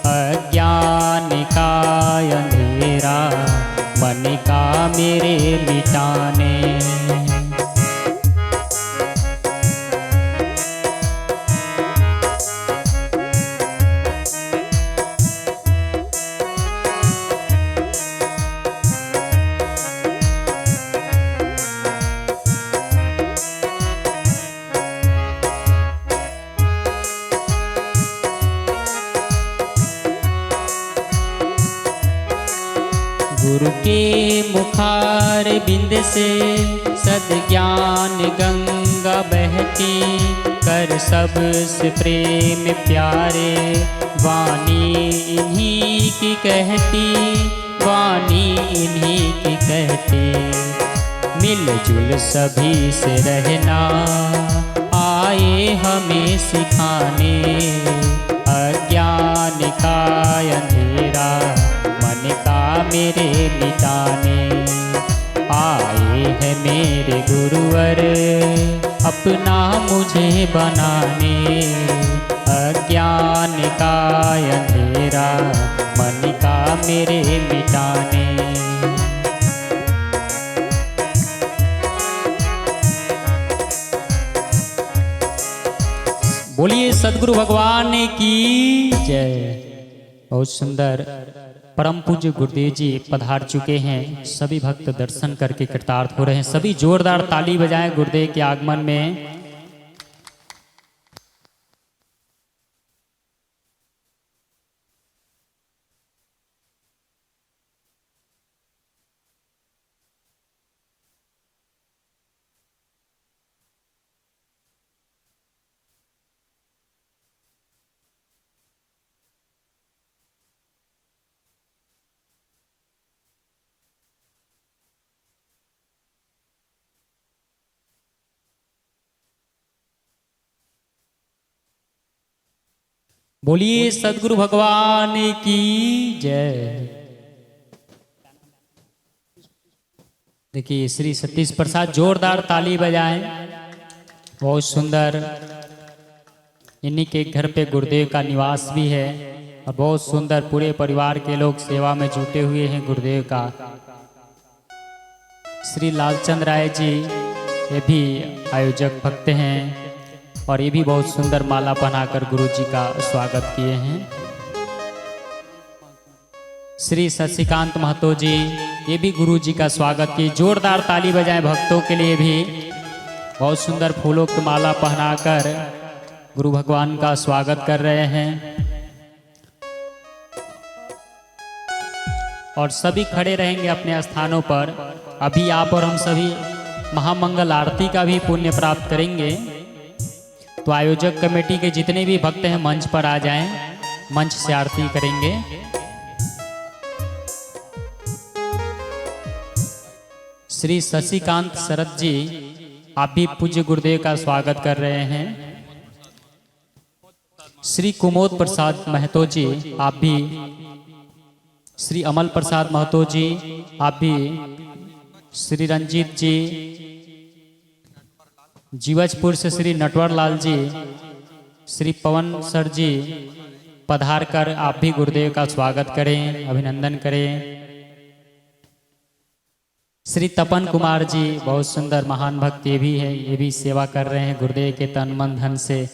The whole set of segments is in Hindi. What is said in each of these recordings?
अज्ञान का अंधेरा मन का मेरे मिटाने। गुरु के मुखार बिंद से सद्ज्ञान गंगा बहती, कर सबसे प्रेम प्यारे वाणी इन्हीं की कहती, वाणी इन्हीं की कहती। मिलजुल सभी से रहना आए हमें सिखाने, अज्ञान का अंधेरा मन का मेरे मिटाने। आए हैं मेरे गुरुवर अपना मुझे बनाने, अज्ञान का अंधेरा मन का मेरे मिटाने। बोलिए सद्गुरु भगवान की जय। बहुत सुंदर परम पूज्य गुरुदेव जी पधार चुके हैं। सभी भक्त दर्शन करके कृतार्थ हो रहे हैं। सभी जोरदार ताली बजाएं गुरुदेव के आगमन में। बोलिए सद्गुरु भगवान की जय। देखिए श्री सतीश प्रसाद जोरदार ताली बजाएं। बहुत सुंदर। इन्हीं के घर पे गुरुदेव का निवास भी है और बहुत सुंदर पूरे परिवार के लोग सेवा में जुटे हुए हैं गुरुदेव का। श्री लालचंद राय जी ये भी आयोजक भक्त हैं और ये भी बहुत सुंदर माला पहनाकर गुरु जी का स्वागत किए हैं। श्री शशिकांत महतो जी ये भी गुरु जी का स्वागत किए। जोरदार ताली बजाएं भक्तों के लिए भी। बहुत सुंदर फूलों की माला पहनाकर गुरु भगवान का स्वागत कर रहे हैं। और सभी खड़े रहेंगे अपने स्थानों पर। अभी आप और हम सभी महामंगल आरती का भी पुण्य प्राप्त करेंगे। तो आयोजक कमेटी के जितने भी भक्त हैं मंच पर आ जाएं, मंच से आरती करेंगे। श्री शशिकांत शरद जी आप भी पूज्य गुरुदेव का स्वागत कर रहे हैं। श्री कुमोद प्रसाद महतो जी आप भी, श्री अमल प्रसाद महतो जी आप भी, श्री रंजीत जी, जीवजपुर से श्री नटवर लाल जी, श्री पवन सर जी पधार कर आप भी गुरुदेव का स्वागत करें, अभिनंदन करें। श्री तपन कुमार जी बहुत सुंदर महान भक्त ये भी है, ये भी सेवा कर रहे हैं गुरुदेव के तन मन धन से।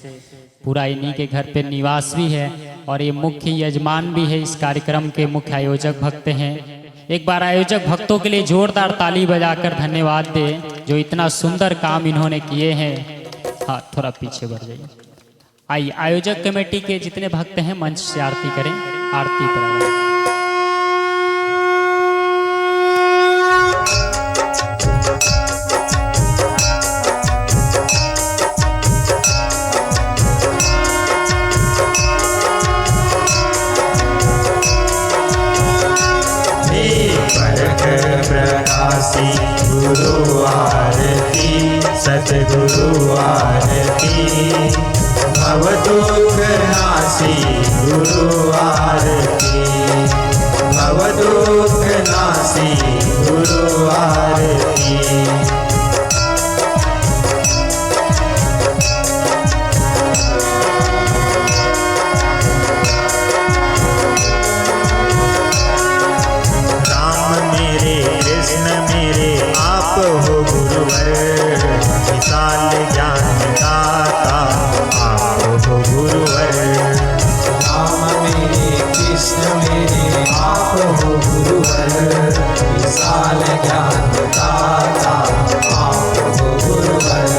पूरा इन्हीं के घर पे निवास भी है और ये मुख्य यजमान भी है, इस कार्यक्रम के मुख्य आयोजक भक्त हैं। एक बार आयोजक भक्तों के लिए जोरदार ताली बजाकर धन्यवाद दे जो इतना सुंदर काम इन्होंने किए हैं। हाँ थोड़ा पीछे बढ़ जाइए। आइए आयोजक कमेटी के जितने भक्त हैं मंच से आरती करें। आरती पर प्रकाशी गुरु आरती सतगुरु आरती, भवदुख नाशी गुरु आरती, भवदुख नाशी गुरु आरती। गुरुवर विशाल ज्ञान दाता आप हो गुरुवर।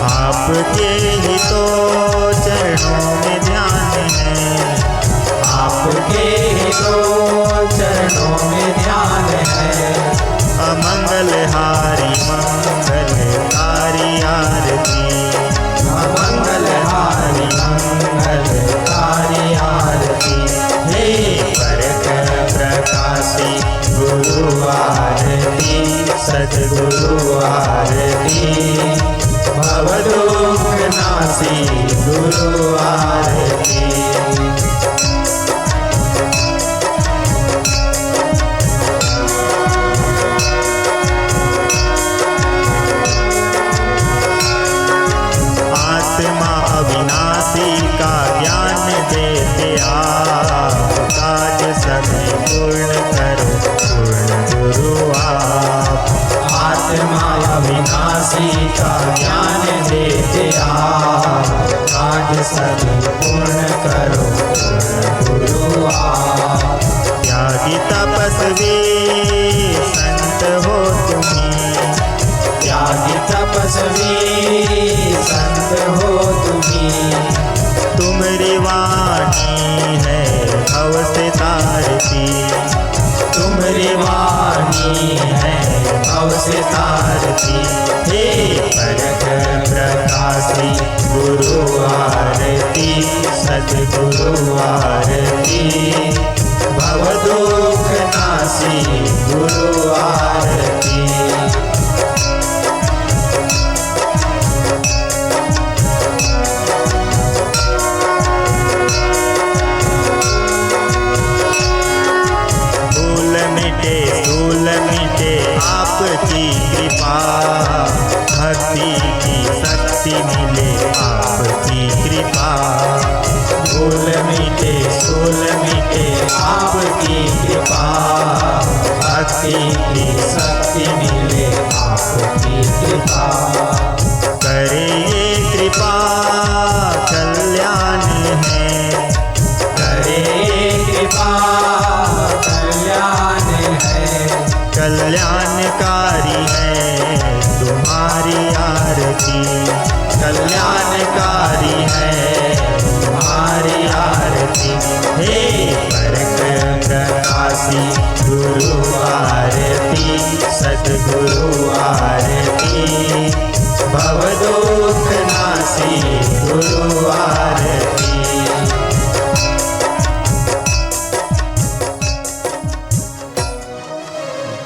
आपके ही तो चरणों में ध्यान है, आपके ही तो चरणों में ध्यान है। अमंगलहारी मंगलकारी आरती, अमंगलहारी मंगलकारी आरती। हे परख प्रकाशी गुरु आरती, सद्गुरु आरती। भवदुख नासी गुरु आरती। आत्मा अविनाशी का ज्ञान देते आप, काज सभी पूर्ण करो पूर्ण गुरु आप। आत्मा अविनाशी का ज्ञान देते आप, काज सभी पूर्ण करो पूर्ण गुरु आप। त्यागी तपस्वी संत हो तुम्ही, त्यागी तपस्वी संत हो तुम्ही। तुम्हारी वाणी है भव से तारती, तुम्हारी वाणी है भव से तारती। हे परख प्रकाशी गुरु आरती, सद्गुरु आरती। भव दुख नासी गुरु आरती। धूल मिटे आपकी कृपा, भक्ति की शक्ति मिले आपकी कृपा। धूल मिटे आपकी कृपा, भक्ति की शक्ति मिले आपकी कृपा। करे ये कृपा कल्याण है, करे कृपा कल्याण है। कल्याणकारी है तुम्हारी आरती, कल्याणकारी है तुम्हारी आरती। हे परख प्रकाशी गुरु आरती, सद्गुरु आरती। भव दुख नासी गुरु आरती।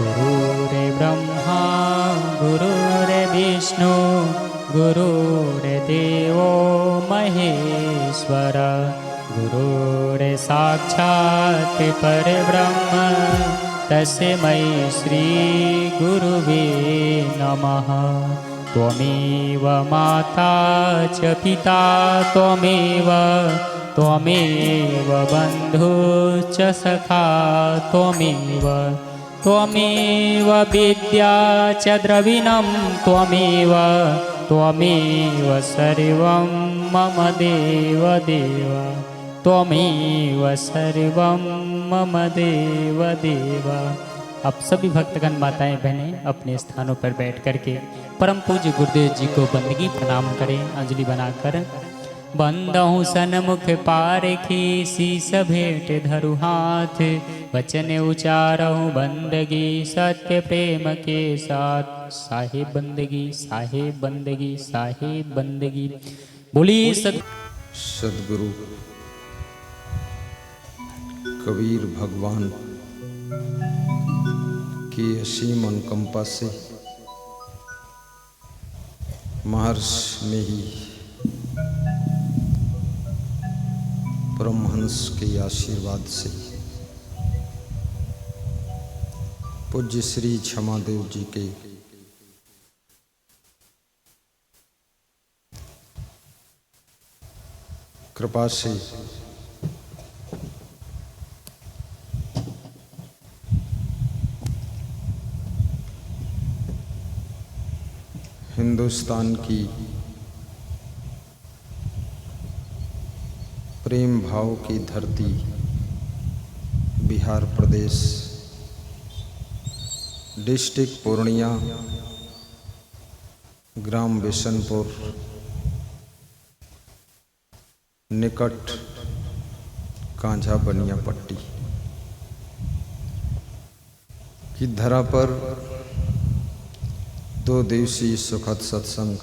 गुरुर्ब्रह्मा गुरुर्विष्णु गुरुर्देवो महेश्वर, गुरुर्साक्षात् परब्रह्म तस्मै श्री गुरुवे नमः। त्वमेव माता च पिता त्वमेव, त्वमेव बन्धुश्च सखा त्वमेव, त्वमेव विद्या च द्रविणं त्वमेव, त्वमेव सर्वं मम देव देव, त्वमेव सर्वं मम देव देव। आप सभी भक्तगण माताएं बहनें अपने स्थानों पर बैठ करके परम पूज्य गुरुदेव जी को बंदगी प्रणाम करें, अंजलि बनाकर। बंदहु सन्मुख पारखी शीस भेंट धरु हाथ, वचन उचारहु बंदगी सत्य प्रेम के साथ। साहेब बंदगी साहेब बंदगी साहेब बंदगी। बोली सद्गुरु कबीर भगवान की असीम अनुकंपा से महर्ष में ही परमहंस के आशीर्वाद से पूज्य श्री क्षमादेव जी के कृपा से हिंदुस्तान की प्रेम भाव की धरती बिहार प्रदेश डिस्ट्रिक्ट पूर्णिया, ग्राम बिशनपुर, निकट कांझा बनिया पट्टी की धरा पर 2 दिवसीय सुखद सत्संग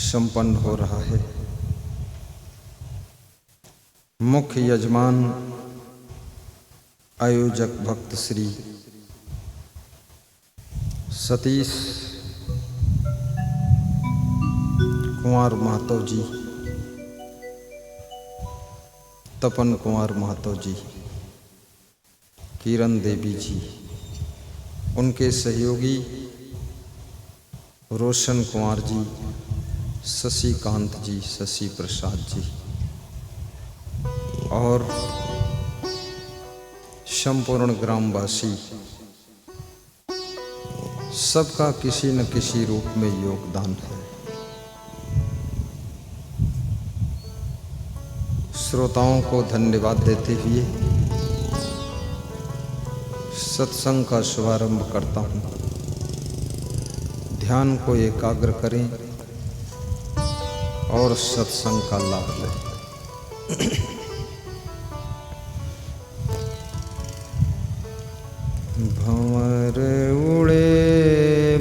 संपन्न हो रहा है। मुख्य यजमान आयोजक भक्त श्री सतीश कुमार महतो जी, तपन कुमार महतो जी, किरण देवी जी, उनके सहयोगी रोशन कुमार जी, शशिकांत जी, शशि प्रसाद जी और संपूर्ण ग्रामवासी, सबका किसी न किसी रूप में योगदान है। श्रोताओं को धन्यवाद देते हुए सत्संग का शुभारंभ करता हूँ। ध्यान को एकाग्र करें और सत्संग का लाभ लें। भंवर उड़े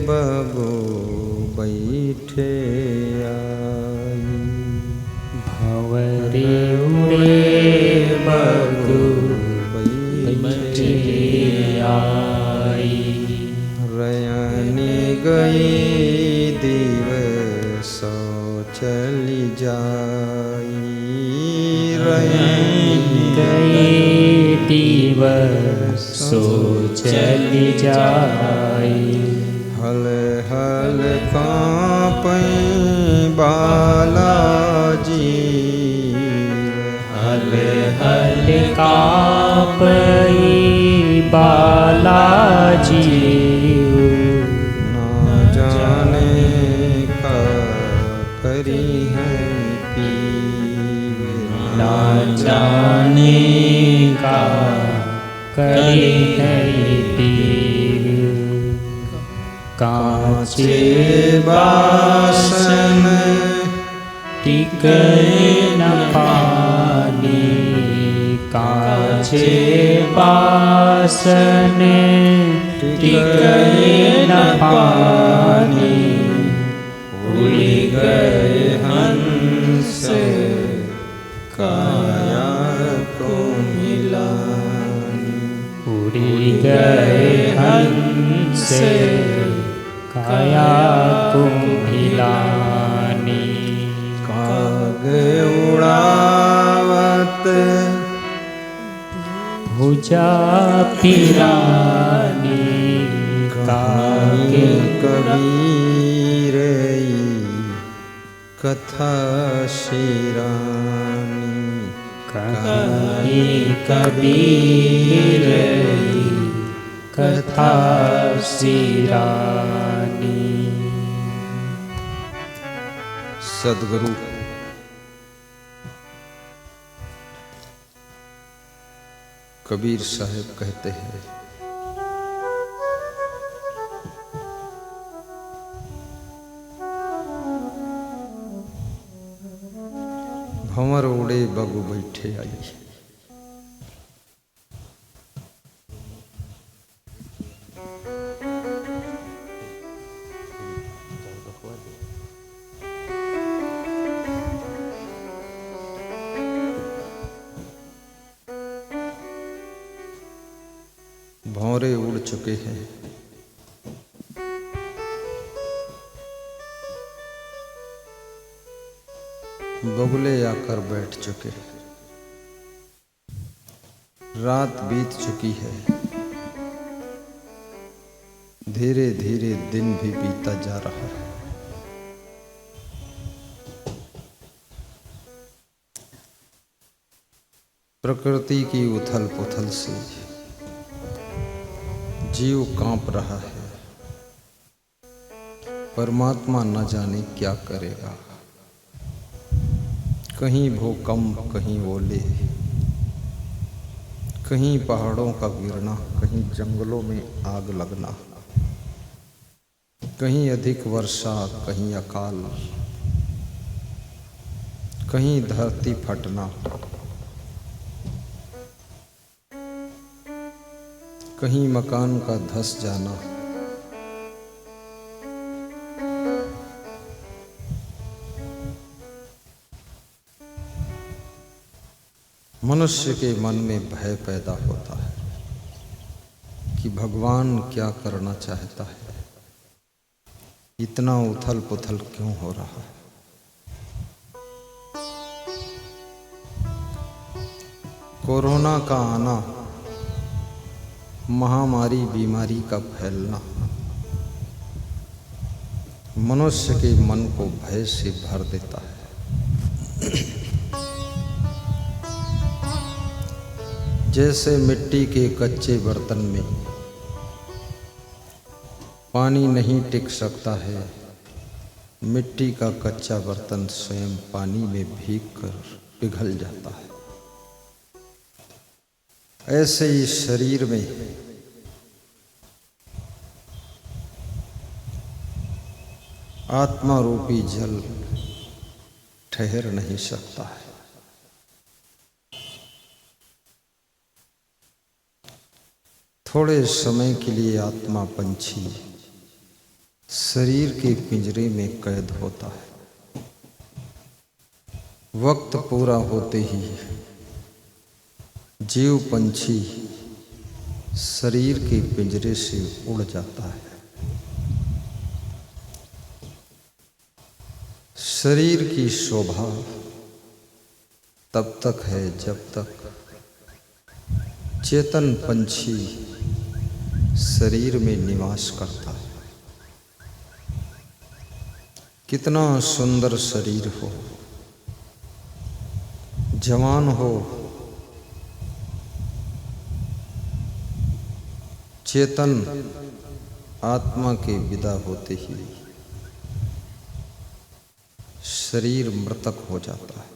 बबू बैठे आई, भंवरे उड़े बबू बैठे आई, रयानी गई दिवसो चली जाई, रयानी गई दिवसो चली जाई, हल हल कांपई बालाजी, हल हल कांपई बालाजी, ना जाने का करी है पीर, ना जाने का करी है पीर, कांचे बासन टिके न पानी, कांचे बासन टिके न पानी, उड़ी गए हंस काया को मिलानी, उड़ी गए हंस काया को मिलानी, काग उड़ावत भुजा पिरानी, कागे कबीर कथा शिरानी, कहीं कबीर कथा सिरानी। सदगुरु कबीर साहब कहते हैं, भंवर उड़े बगु बैठे आई, भंवरे उड़ चुके हैं, बगुले आकर बैठ चुके हैं, रात बीत चुकी है, धीरे धीरे दिन भी बीता जा रहा है। प्रकृति की उथल पुथल से जीव कांप रहा है, परमात्मा न जाने क्या करेगा। कहीं भूकंप, कहीं ओले, कहीं पहाड़ों का गिरना, कहीं जंगलों में आग लगना, कहीं अधिक वर्षा, कहीं अकाल, कहीं धरती फटना, कहीं मकान का धस जाना, मनुष्य के मन में भय पैदा होता है कि भगवान क्या करना चाहता है, इतना उथल पुथल क्यों हो रहा है। कोरोना का आना, महामारी बीमारी का फैलना मनुष्य के मन को भय से भर देता है। जैसे मिट्टी के कच्चे बर्तन में पानी नहीं टिक सकता है, मिट्टी का कच्चा बर्तन स्वयं पानी में भीग कर पिघल जाता है। ऐसे ही शरीर में आत्मा रूपी जल ठहर नहीं सकता है। थोड़े समय के लिए आत्मा पंछी शरीर के पिंजरे में कैद होता है। वक्त पूरा होते ही जीव पंछी शरीर के पिंजरे से उड़ जाता है। शरीर की शोभा तब तक है जब तक चेतन पंछी शरीर में निवास करता है। कितना सुंदर शरीर हो, जवान हो, चेतन आत्मा के विदा होते ही शरीर मृतक हो जाता है।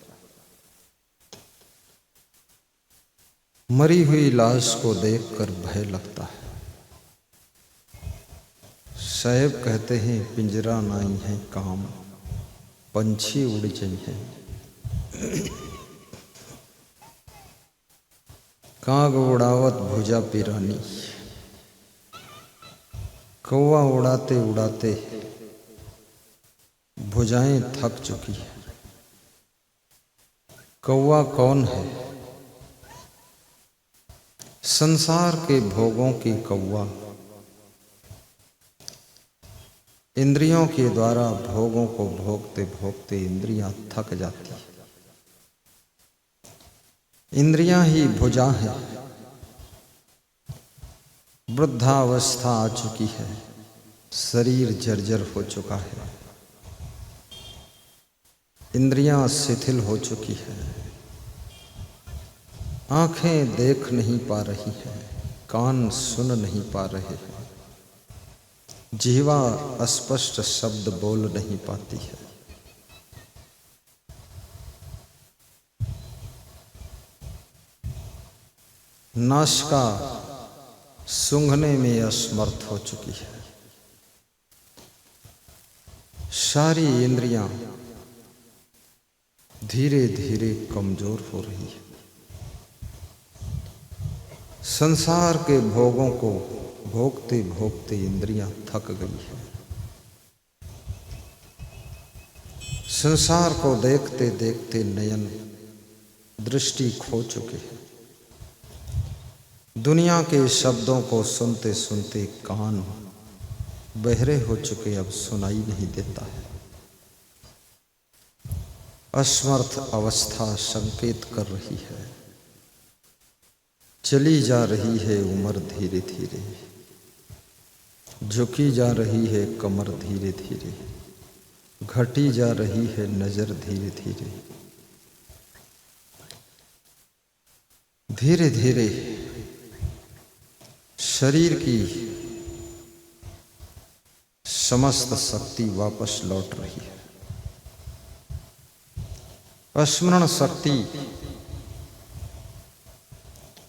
मरी हुई लाश को देखकर भय लगता है। साहेब कहते हैं पिंजरा नाई है काम, पंछी उड़ जाई है। काग उड़ावत भुजा पिरानी, कौवा उड़ाते उड़ाते भुजाएं थक चुकी है। कौवा कौन है? संसार के भोगों की कौवा इंद्रियों के द्वारा भोगों को भोगते भोगते इंद्रियां थक जाती। इंद्रियां ही भुजा है। वृद्धावस्था आ चुकी है, शरीर जर्जर हो चुका है, इंद्रियां शिथिल हो चुकी है, आंखें देख नहीं पा रही हैं, कान सुन नहीं पा रहे हैं, जिह्वा स्पष्ट शब्द बोल नहीं पाती है। नासिका सूंघने में असमर्थ हो चुकी है। सारी इंद्रियां धीरे धीरे कमजोर हो रही है। संसार के भोगों को भोगते भोगते इंद्रियां थक गई है। संसार को देखते देखते नयन दृष्टि खो चुके हैं। दुनिया के शब्दों को सुनते सुनते कान बहरे हो चुके, अब सुनाई नहीं देता है। असमर्थ अवस्था संकेत कर रही है, चली जा रही है उम्र धीरे धीरे, झुकी जा रही है कमर धीरे धीरे, घटी जा रही है नजर धीरे धीरे। धीरे धीरे शरीर की समस्त शक्ति वापस लौट रही है। स्मरण शक्ति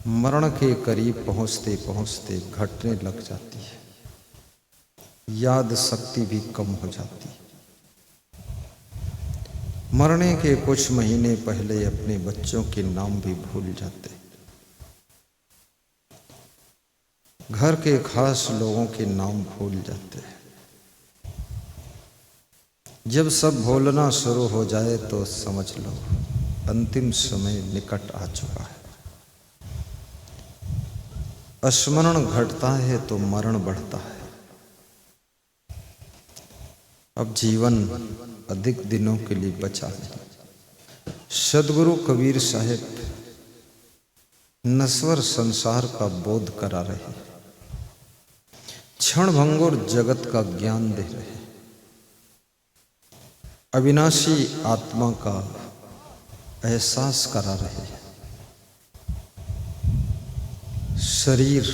मरण के करीब पहुंचते पहुंचते घटने लग जाती है, याद शक्ति भी कम हो जाती है। मरने के कुछ महीने पहले अपने बच्चों के नाम भी भूल जाते, घर के खास लोगों के नाम भूल जाते हैं। जब सब भूलना शुरू हो जाए तो समझ लो अंतिम समय निकट आ चुका है। स्मरण घटता है तो मरण बढ़ता है। अब जीवन अधिक दिनों के लिए बचा नहीं। सदगुरु कबीर साहब नश्वर संसार का बोध करा रहे, क्षण भंगुर जगत का ज्ञान दे रहे, अविनाशी आत्मा का एहसास करा रहे हैं। शरीर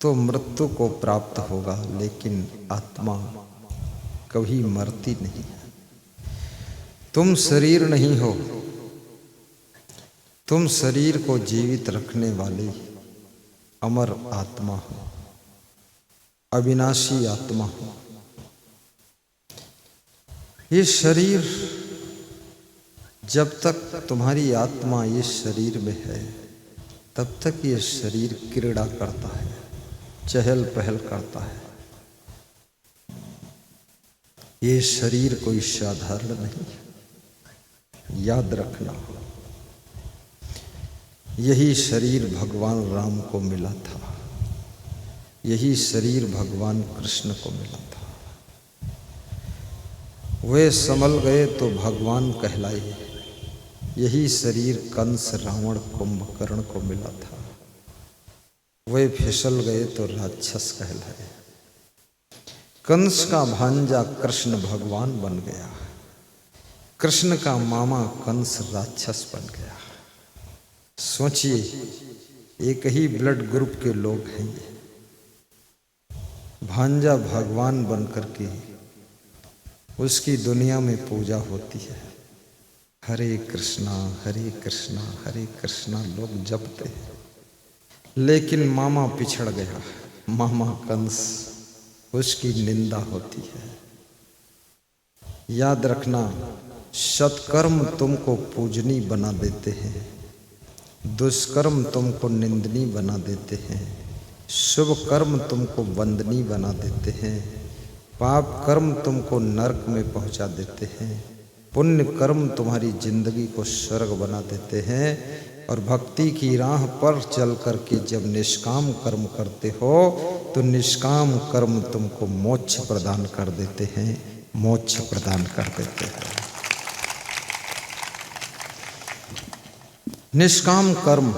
तो मृत्यु को प्राप्त होगा, लेकिन आत्मा कभी मरती नहीं है। तुम शरीर नहीं हो, तुम शरीर को जीवित रखने वाली अमर आत्मा हो, अविनाशी आत्मा हो। ये शरीर जब तक तुम्हारी आत्मा इस शरीर में है तब तक ये शरीर क्रीड़ा करता है, चहल पहल करता है। ये शरीर कोई साधारण नहीं, याद रखना। यही शरीर भगवान राम को मिला था, यही शरीर भगवान कृष्ण को मिला था। वे संभल गए तो भगवान कहलाए। यही शरीर कंस रावण कुंभकर्ण को मिला था, वे फिसल गए तो राक्षस कहलाए। कंस का भांजा कृष्ण भगवान बन गया, कृष्ण का मामा कंस राक्षस बन गया। सोचिए, एक ही ब्लड ग्रुप के लोग हैं ये। भांजा भगवान बन करके उसकी दुनिया में पूजा होती है। हरे कृष्णा हरे कृष्णा लोग जपते हैं, लेकिन मामा पिछड़ गया, मामा कंस, उसकी निंदा होती है। याद रखना, सत्कर्म तुमको पूजनी बना देते हैं, दुष्कर्म तुमको निंदनी बना देते हैं, शुभ कर्म तुमको वंदनी बना देते हैं, पाप कर्म तुमको नरक में पहुंचा देते हैं, पुण्य कर्म तुम्हारी जिंदगी को स्वर्ग बना देते हैं। और भक्ति की राह पर चल करके जब निष्काम कर्म करते हो तो निष्काम कर्म तुमको मोक्ष प्रदान कर देते हैं, मोक्ष प्रदान कर देते हैं। निष्काम कर्म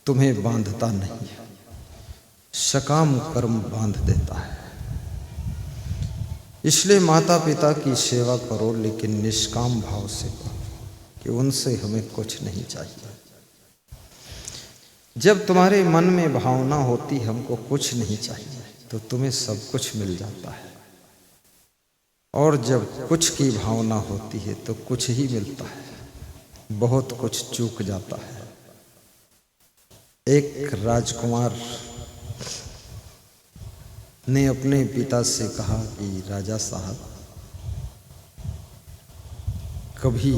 तुम्हें बांधता नहीं, सकाम कर्म बांध देता है। इसलिए माता पिता की सेवा करो, लेकिन निष्काम भाव से करो कि उनसे हमें कुछ नहीं चाहिए। जब तुम्हारे मन में भावना होती हमको कुछ नहीं चाहिए तो तुम्हें सब कुछ मिल जाता है, और जब कुछ की भावना होती है तो कुछ ही मिलता है, बहुत कुछ चूक जाता है। एक राजकुमार ने अपने पिता से कहा कि राजा साहब, कभी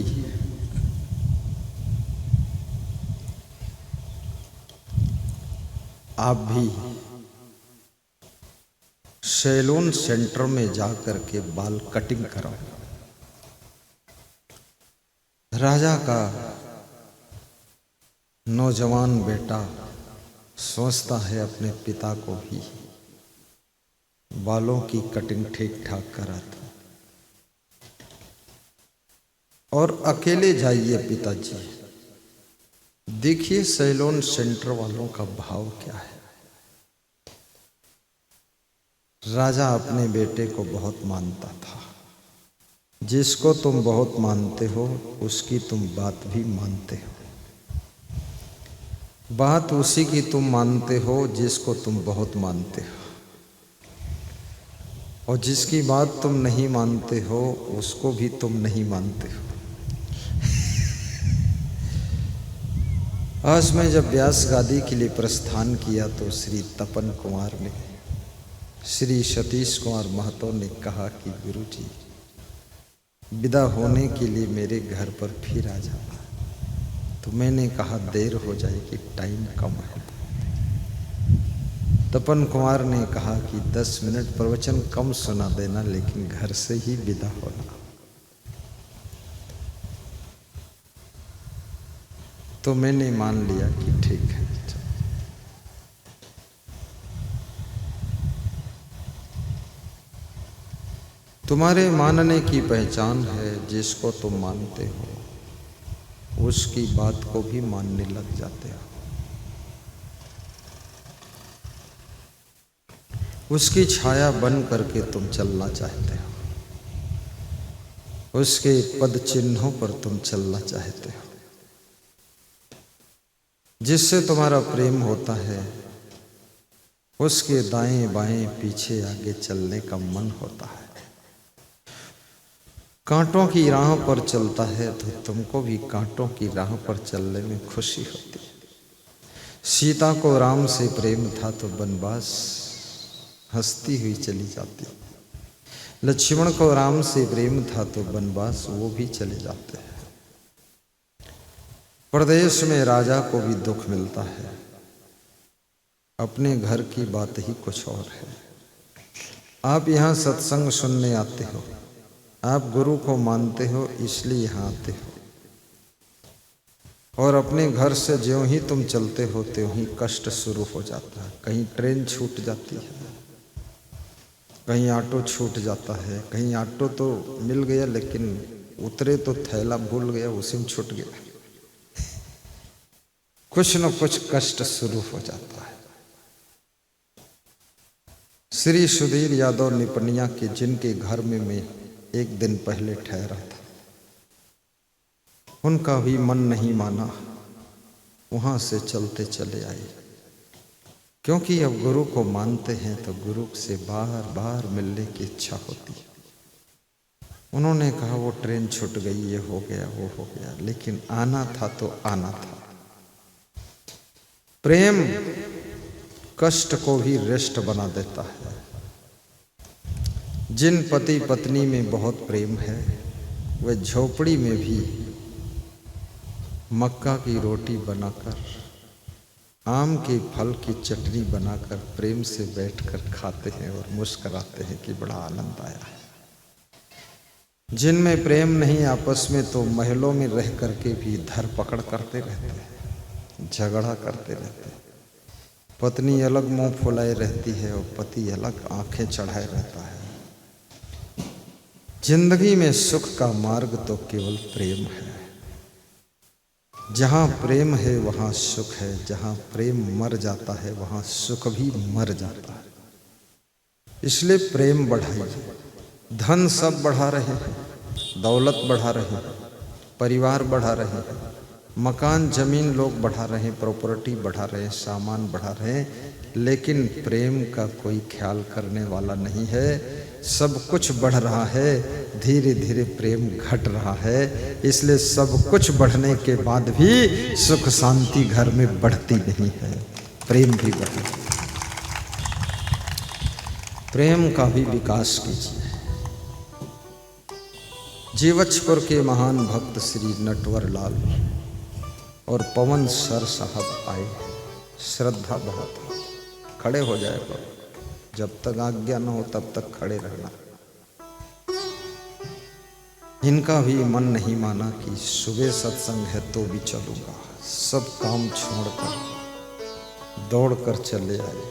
आप भी सैलून सेंटर में जाकर के बाल कटिंग कराओ। राजा का नौजवान बेटा सोचता है अपने पिता को भी बालों की कटिंग ठीक ठाक करा दो, और अकेले जाइए पिताजी, देखिए सैलून सेंटर वालों का भाव क्या है। राजा अपने बेटे को बहुत मानता था। जिसको तुम बहुत मानते हो उसकी तुम बात भी मानते हो। बात उसी की तुम मानते हो जिसको तुम बहुत मानते हो, और जिसकी बात तुम नहीं मानते हो उसको भी तुम नहीं मानते हो। आज मैं जब व्यास गादी के लिए प्रस्थान किया तो श्री तपन कुमार ने, श्री सतीश कुमार महतो ने कहा कि गुरु जी विदा होने के लिए मेरे घर पर फिर आ जाना। तो मैंने कहा देर हो जाएगी, टाइम कम है। तपन कुमार ने कहा कि 10 मिनट प्रवचन कम सुना देना, लेकिन घर से ही विदा होना। तो मैंने मान लिया कि ठीक है। तुम्हारे मानने की पहचान है, जिसको तुम मानते हो उसकी बात को भी मानने लग जाते हो। उसकी छाया बन करके तुम चलना चाहते हो, उसके पद चिन्हों पर तुम चलना चाहते हो। जिससे तुम्हारा प्रेम होता है उसके दाएं बाएं पीछे आगे चलने का मन होता है। कांटों की राह पर चलता है तो तुमको भी कांटों की राह पर चलने में खुशी होती है। सीता को राम से प्रेम था तो वनवास हंसती हुई चली जाती। लक्ष्मण को राम से प्रेम था तो वनवास वो भी चले जाते हैं। प्रदेश में राजा को भी दुख मिलता है, अपने घर की बात ही कुछ और है। आप यहाँ सत्संग सुनने आते हो, आप गुरु को मानते हो इसलिए यहाँ आते हो, और अपने घर से ज्यों ही तुम चलते हो त्यों ही कष्ट शुरू हो जाता है। कहीं ट्रेन छूट जाती है, कहीं ऑटो छूट जाता है, कहीं ऑटो तो मिल गया लेकिन उतरे तो थैला भूल गया, उसी में छूट गया। कुछ न कुछ कष्ट शुरू हो जाता है। श्री सुधीर यादव निपनिया के, जिनके घर में मैं एक दिन पहले ठहरा था, उनका भी मन नहीं माना, वहां से चलते चले आए। क्योंकि अब गुरु को मानते हैं तो गुरु से बार बार मिलने की इच्छा होती है। उन्होंने कहा वो ट्रेन छूट गई, ये हो गया वो हो गया, लेकिन आना था तो आना था। प्रेम कष्ट को भी रेस्ट बना देता है। जिन पति पत्नी में बहुत प्रेम है वे झोपड़ी में भी मक्का की रोटी बनाकर, आम के फल की चटनी बनाकर प्रेम से बैठकर खाते हैं और मुस्कुराते हैं कि बड़ा आनंद आया है। जिनमें प्रेम नहीं आपस में तो महलों में रह करके भी धरपकड़ करते रहते हैं, झगड़ा करते रहते हैं। पत्नी अलग मुंह फुलाए रहती है और पति अलग आंखें चढ़ाए रहता है। जिंदगी में सुख का मार्ग तो केवल प्रेम है। जहाँ प्रेम है वहाँ सुख है, जहाँ प्रेम मर जाता है वहाँ सुख भी मर जाता है। इसलिए प्रेम बढ़ाइए। धन सब बढ़ा रहे हैं, दौलत बढ़ा रहे हैं, परिवार बढ़ा रहे हैं, मकान जमीन लोग बढ़ा रहे हैं, प्रॉपर्टी बढ़ा रहे हैं, सामान बढ़ा रहे हैं, लेकिन प्रेम का कोई ख्याल करने वाला नहीं है। सब कुछ बढ़ रहा है, धीरे धीरे प्रेम घट रहा है। इसलिए सब कुछ बढ़ने के बाद भी सुख शांति घर में बढ़ती नहीं है, प्रेम भी बढ़े। प्रेम का भी विकास कीजिए। जीवछपुर के महान भक्त श्री नटवर लाल और पवन सर साहब आए। श्रद्धा बहुत है, खड़े हो जाए बाबा, जब तक आज्ञा न हो तब तक खड़े रहना। इनका भी मन नहीं माना कि सुबह सत्संग है तो भी चलूंगा। सब काम छोड़कर दौड़कर चले आए।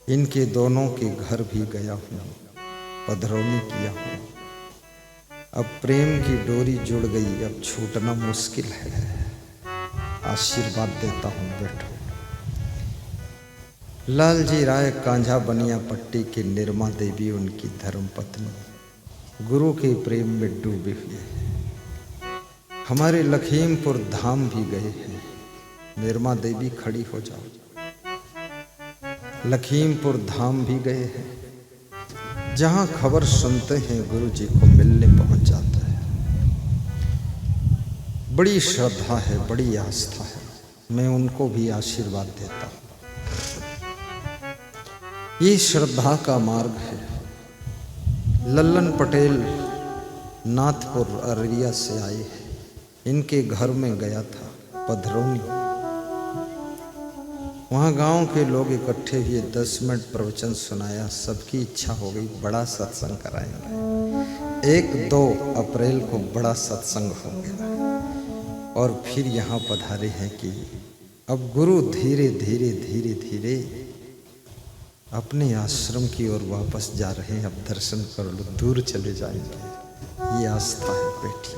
इनके दोनों के घर भी गया हूँ, पधरौनी किया हूँ। अब प्रेम की डोरी जुड़ गई, अब छूटना मुश्किल है। आशीर्वाद देता हूँ, बैठो। लालजी राय कांझा बनिया पट्टी की निर्मा देवी उनकी धर्मपत्नी गुरु के प्रेम में डूबे हुए हैं। हमारे लखीमपुर धाम भी गए हैं। निर्मा देवी खड़ी हो जाओ। लखीमपुर धाम भी गए हैं, जहां खबर सुनते हैं गुरु जी को मिलने पहुंच जाता है। बड़ी श्रद्धा है, बड़ी आस्था है। मैं उनको भी आशीर्वाद देता हूँ। ये श्रद्धा का मार्ग है। लल्लन पटेल नाथपुर अररिया से आए हैं। इनके घर में गया था पधरौनी। वहाँ गांव के लोग इकट्ठे हुए, 10 मिनट प्रवचन सुनाया। सबकी इच्छा हो गई बड़ा सत्संग कराएंगे। 1-2 अप्रैल को बड़ा सत्संग हो गया और फिर यहाँ पधारे हैं कि अब गुरु धीरे धीरे धीरे धीरे अपने आश्रम की ओर वापस जा रहे हैं। अब दर्शन कर लो, दूर चले जाएंगे। ये आस्था है बेटी।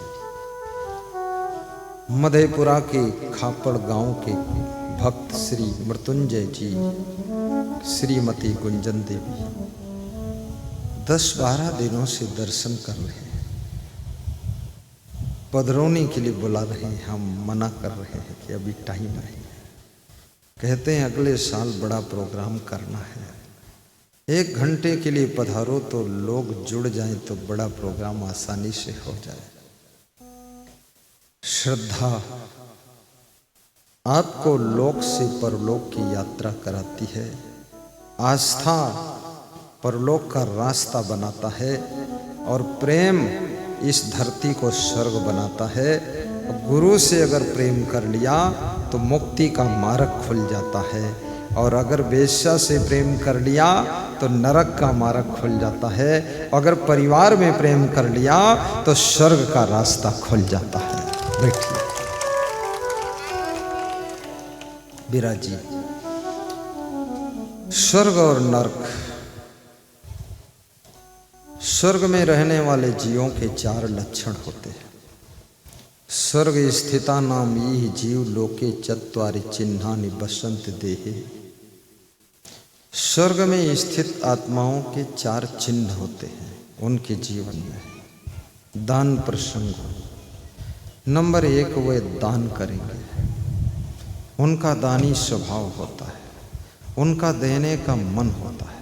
मधेपुरा के खापड़ गांव के भक्त श्री मृत्युंजय जी, श्रीमती गुंजन देवी 10-12 दिनों से दर्शन कर रहे हैं। पधरौनी के लिए बुला रहे हैं, हम मना कर रहे हैं कि अभी टाइम नहीं है। कहते हैं अगले साल बड़ा प्रोग्राम करना है। 1 घंटे के लिए पधारो तो लोग जुड़ जाएं तो बड़ा प्रोग्राम आसानी से हो जाए। श्रद्धा आपको लोक से परलोक की यात्रा कराती है। आस्था परलोक का रास्ता बनाता है और प्रेम इस धरती को स्वर्ग बनाता है। गुरु से अगर प्रेम कर लिया तो मुक्ति का मार्ग खुल जाता है, और अगर वेश्या से प्रेम कर लिया तो नरक का मार्ग खुल जाता है। अगर परिवार में प्रेम कर लिया तो स्वर्ग का रास्ता खुल जाता है। बैठिए बिराजी। स्वर्ग और नरक, स्वर्ग में रहने वाले जीवों के 4 लक्षण होते हैं। स्वर्ग स्थिता नाम ये जीव लोके चत्वारि चिन्हानि बसंत देहे। स्वर्ग में स्थित आत्माओं के 4 चिन्ह होते हैं उनके जीवन में। दान प्रसंग। नंबर 1, वे दान करेंगे। उनका दानी स्वभाव होता है, उनका देने का मन होता है।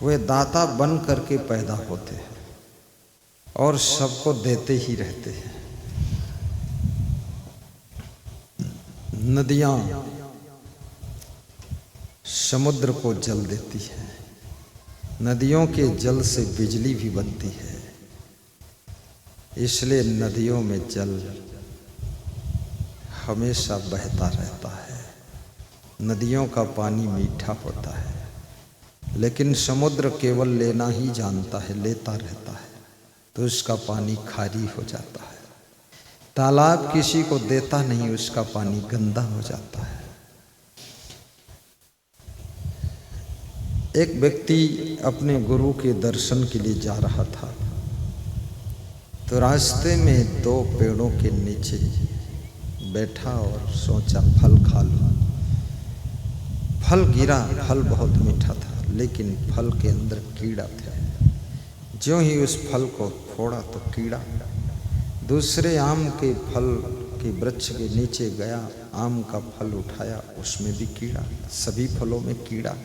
वे दाता बन करके पैदा होते हैं और सबको देते ही रहते हैं। नदियाँ समुद्र को जल देती है। नदियों के जल से बिजली भी बनती है। इसलिए नदियों में जल हमेशा बहता रहता है। नदियों का पानी मीठा होता है, लेकिन समुद्र केवल लेना ही जानता है, लेता रहता है तो उसका पानी खारी हो जाता है। तालाब किसी को देता नहीं, उसका पानी गंदा हो जाता है। एक व्यक्ति अपने गुरु के दर्शन के लिए जा रहा था, तो रास्ते में 2 पेड़ों के नीचे बैठा और सोचा फल खा लूं। फल गिरा, फल बहुत मीठा था, लेकिन फल के अंदर कीड़ा था। ज्यों ही उस फल को फोड़ा तो कीड़ा। दूसरे आम के फल के वृक्ष के नीचे गया, आम का फल उठाया, उसमें भी कीड़ा। सभी फलों में कीड़ा।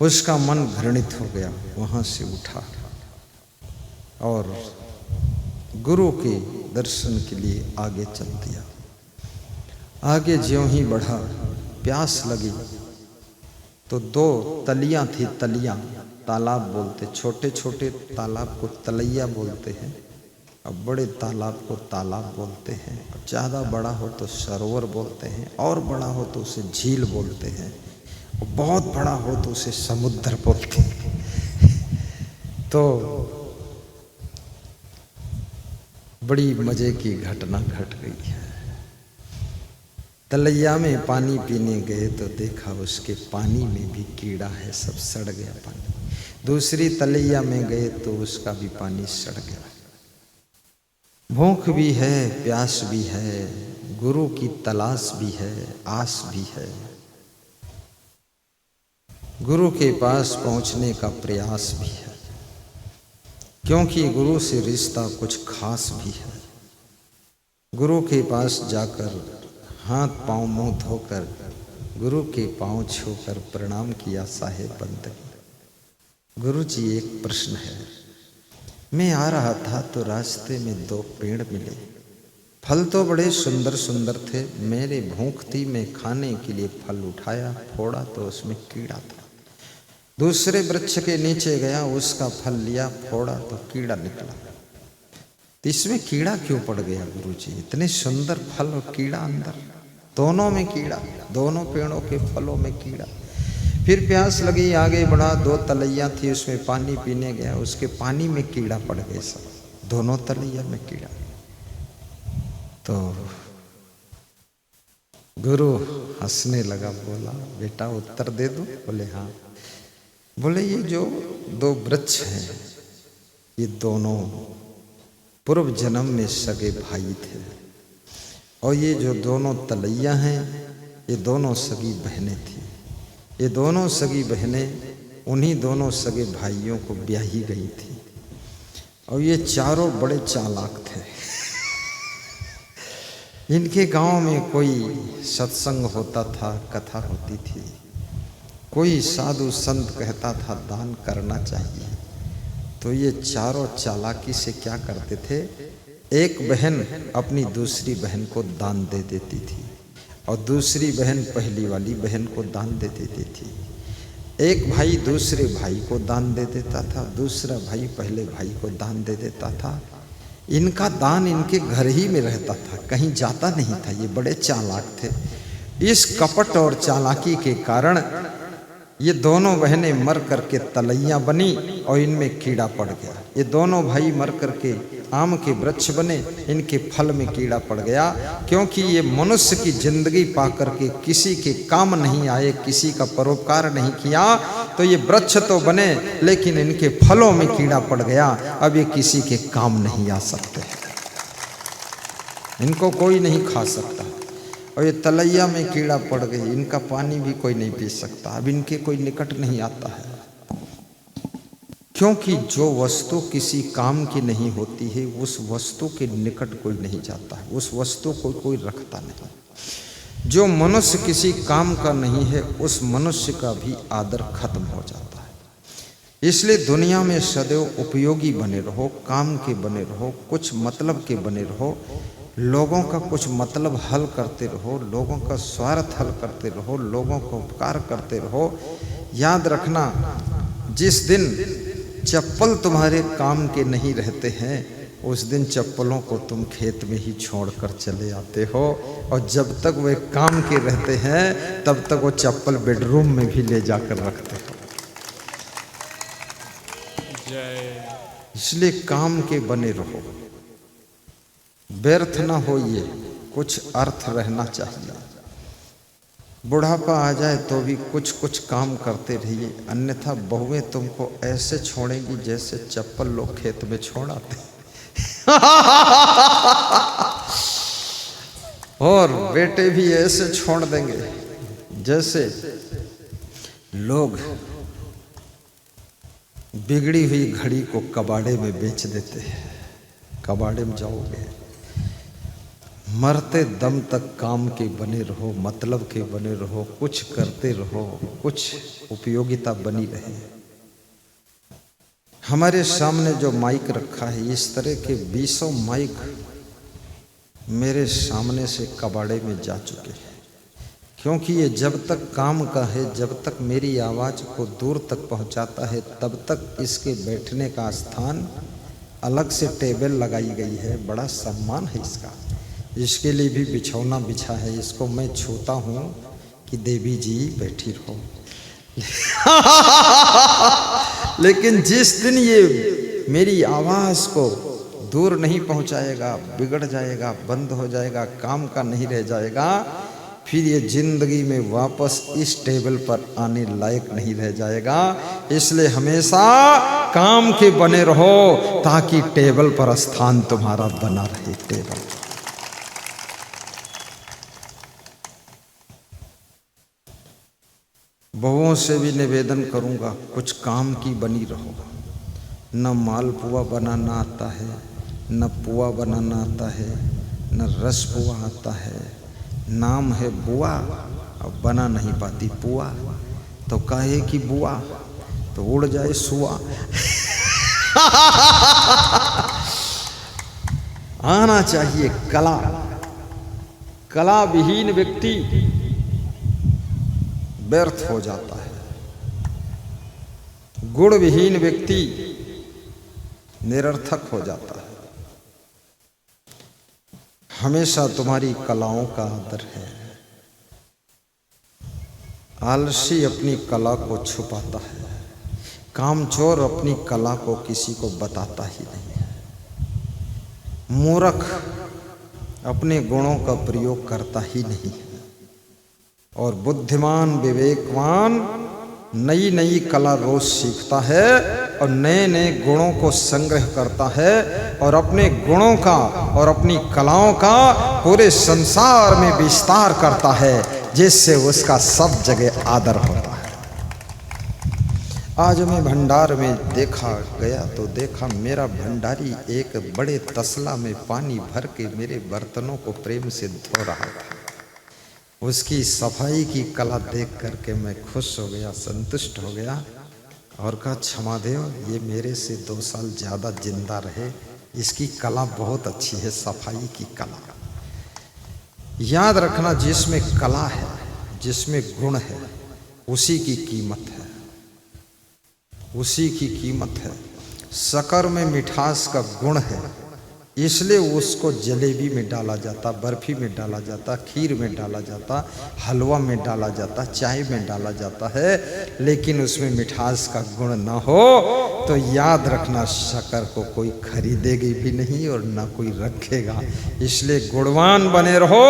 उसका मन घृणित हो गया, वहाँ से उठा और गुरु के दर्शन के लिए आगे चल दिया। आगे ज्यों ही बढ़ा, प्यास लगी तो 2 तलियां थी। तलियां तालाब बोलते, छोटे छोटे तालाब को तलैया बोलते हैं, अब बड़े तालाब को तालाब बोलते हैं। अब ज़्यादा बड़ा हो तो सरोवर बोलते हैं, और बड़ा हो तो उसे झील बोलते हैं, और बहुत बड़ा हो तो उसे समुद्र बोलते हैं। तो बड़ी मजे की घटना घट गई है। तलैया में पानी पीने गए तो देखा उसके पानी में भी कीड़ा है, सब सड़ गया पानी। दूसरी तलैया में गए तो उसका भी पानी सड़ गया। भूख भी है, प्यास भी है, गुरु की तलाश भी है, आस भी है। गुरु के पास पहुंचने का प्रयास भी है, क्योंकि गुरु से रिश्ता कुछ खास भी है। गुरु के पास जाकर हाथ पांव मुंह धोकर गुरु के पांव छूकर प्रणाम किया, साहेब बंदगी। गुरु जी, एक प्रश्न है। मैं आ रहा था तो रास्ते में 2 पेड़ मिले, फल तो बड़े सुंदर सुंदर थे, मेरे भूख थी, मैं खाने के लिए फल उठाया, फोड़ा तो उसमें कीड़ा था। दूसरे वृक्ष के नीचे गया, उसका फल लिया, फोड़ा तो कीड़ा निकला। तो इसमें कीड़ा क्यों पड़ गया गुरुजी? इतने सुंदर फल और कीड़ा अंदर, दोनों में कीड़ा, दोनों पेड़ों के फलों में कीड़ा। फिर प्यास लगी, आगे बढ़ा, 2 तलैया थी, उसमें पानी पीने गया, उसके पानी में कीड़ा पड़ गए सब, दोनों तलैया में कीड़ा। तो गुरु हंसने लगा, बोला बेटा उत्तर दे दो? बोले हाँ। बोले ये जो 2 वृक्ष हैं, ये दोनों पूर्व जन्म में सगे भाई थे, और ये जो दोनों तलैया हैं, ये दोनों सगी बहनें थी। ये दोनों सगी बहनें उन्हीं दोनों सगे भाइयों को ब्याही गई थी, और ये चारों बड़े चालाक थे। इनके गांव में कोई सत्संग होता था, कथा होती थी, कोई साधु संत कहता था दान करना चाहिए, तो ये चारों चालाकी से क्या करते थे, एक बहन अपनी दूसरी बहन को दान दे देती थी, और दूसरी बहन पहली वाली बहन को दान दे देती थी। एक भाई दूसरे भाई को दान दे देता था, दूसरा भाई पहले भाई को दान दे देता था। इनका दान इनके घर ही में रहता था, कहीं जाता नहीं था। ये बड़े चालाक थे। इस कपट और चालाकी के कारण ये दोनों बहनें मर करके तलैया बनी, और इनमें कीड़ा पड़ गया। ये दोनों भाई मर करके आम के वृक्ष बने, इनके फल में कीड़ा पड़ गया, क्योंकि ये मनुष्य की जिंदगी पा करके किसी के काम नहीं आए, किसी का परोपकार नहीं किया, तो ये वृक्ष तो बने लेकिन इनके फलों में कीड़ा पड़ गया। अब ये किसी के काम नहीं आ सकते, इनको कोई नहीं खा सकता। और ये तलैया में कीड़ा पड़ गई, इनका पानी भी कोई नहीं पी सकता, अब इनके कोई निकट नहीं आता है, क्योंकि जो वस्तु किसी काम की नहीं होती है, उस वस्तु के निकट कोई नहीं जाता है, उस वस्तु को कोई रखता नहीं। जो मनुष्य किसी काम का नहीं है, उस मनुष्य का भी आदर खत्म हो जाता है। इसलिए दुनिया में सदैव उपयोगी बने रहो, काम के बने रहो, कुछ मतलब के बने रहो, लोगों का कुछ मतलब हल करते रहो, लोगों का स्वार्थ हल करते रहो, लोगों का उपकार करते रहो। याद रखना, जिस दिन चप्पल तुम्हारे काम के नहीं रहते हैं, उस दिन चप्पलों को तुम खेत में ही छोड़कर चले आते हो, और जब तक वे काम के रहते हैं तब तक वो चप्पल बेडरूम में भी ले जाकर रखते हो। इसलिए काम के बने रहो, व्यर्थ ना होइए, कुछ अर्थ रहना चाहिए। बुढ़ापा आ जाए तो भी कुछ कुछ काम करते रहिए, अन्यथा बहुएं तुमको ऐसे छोड़ेंगी जैसे चप्पल लोग खेत में छोड़ाते और बेटे भी ऐसे छोड़ देंगे जैसे लोग बिगड़ी हुई घड़ी को कबाड़े में बेच देते हैं। कबाड़े में जाओगे, मरते दम तक काम के बने रहो, मतलब के बने रहो, कुछ करते रहो, कुछ उपयोगिता बनी रहे। हमारे सामने जो माइक रखा है, इस तरह के 20 माइक मेरे सामने से कबाड़े में जा चुके हैं, क्योंकि ये जब तक काम का है, जब तक मेरी आवाज़ को दूर तक पहुंचाता है, तब तक इसके बैठने का स्थान अलग से टेबल लगाई गई है, बड़ा सम्मान है इसका। इसके लिए भी बिछौना बिछा है, इसको मैं छूता हूँ कि देवी जी बैठी रहो। लेकिन जिस दिन ये मेरी आवाज़ को दूर नहीं पहुँचाएगा, बिगड़ जाएगा, बंद हो जाएगा, काम का नहीं रह जाएगा, फिर ये जिंदगी में वापस इस टेबल पर आने लायक नहीं रह जाएगा। इसलिए हमेशा काम के बने रहो, ताकि टेबल पर स्थान तुम्हारा बना रहे। टेबल बहुओं से भी निवेदन करूंगा, कुछ काम की बनी रहो। न मालपुआ बनाना आता है, न पुआ बनाना आता है, न रस पुआ आता है। नाम है बुआ, अब बना नहीं पाती पुआ, तो काहे की बुआ, तो उड़ जाए सुआ। आना चाहिए कला। कला विहीन व्यक्ति व्यर्थ हो जाता है, गुण विहीन व्यक्ति निरर्थक हो जाता है। हमेशा तुम्हारी कलाओं का आदर है। आलसी अपनी कला को छुपाता है, कामचोर अपनी कला को किसी को बताता ही नहीं है, मूर्ख अपने गुणों का प्रयोग करता ही नहीं है, और बुद्धिमान विवेकवान नई नई कला रोज सीखता है और नए नए गुणों को संग्रह करता है और अपने गुणों का और अपनी कलाओं का पूरे संसार में विस्तार करता है, जिससे उसका सब जगह आदर होता है। आज मैं भंडार में देखा गया तो देखा मेरा भंडारी एक बड़े तसला में पानी भर के मेरे बर्तनों को प्रेम से धो रहा था। उसकी सफाई की कला देख करके मैं खुश हो गया, संतुष्ट हो गया और कहा क्षमा देव, ये मेरे से 2 साल ज़्यादा जिंदा रहे, इसकी कला बहुत अच्छी है, सफाई की कला। याद रखना, जिसमें कला है, जिसमें गुण है, उसी की कीमत है, उसी की कीमत है। शक्कर में मिठास का गुण है, इसलिए उसको जलेबी में डाला जाता, बर्फी में डाला जाता, खीर में डाला जाता, हलवा में डाला जाता, चाय में डाला जाता है। लेकिन उसमें मिठास का गुण ना हो तो याद रखना, शक्कर को कोई खरीदेगी भी नहीं और ना कोई रखेगा। इसलिए गुणवान बने रहो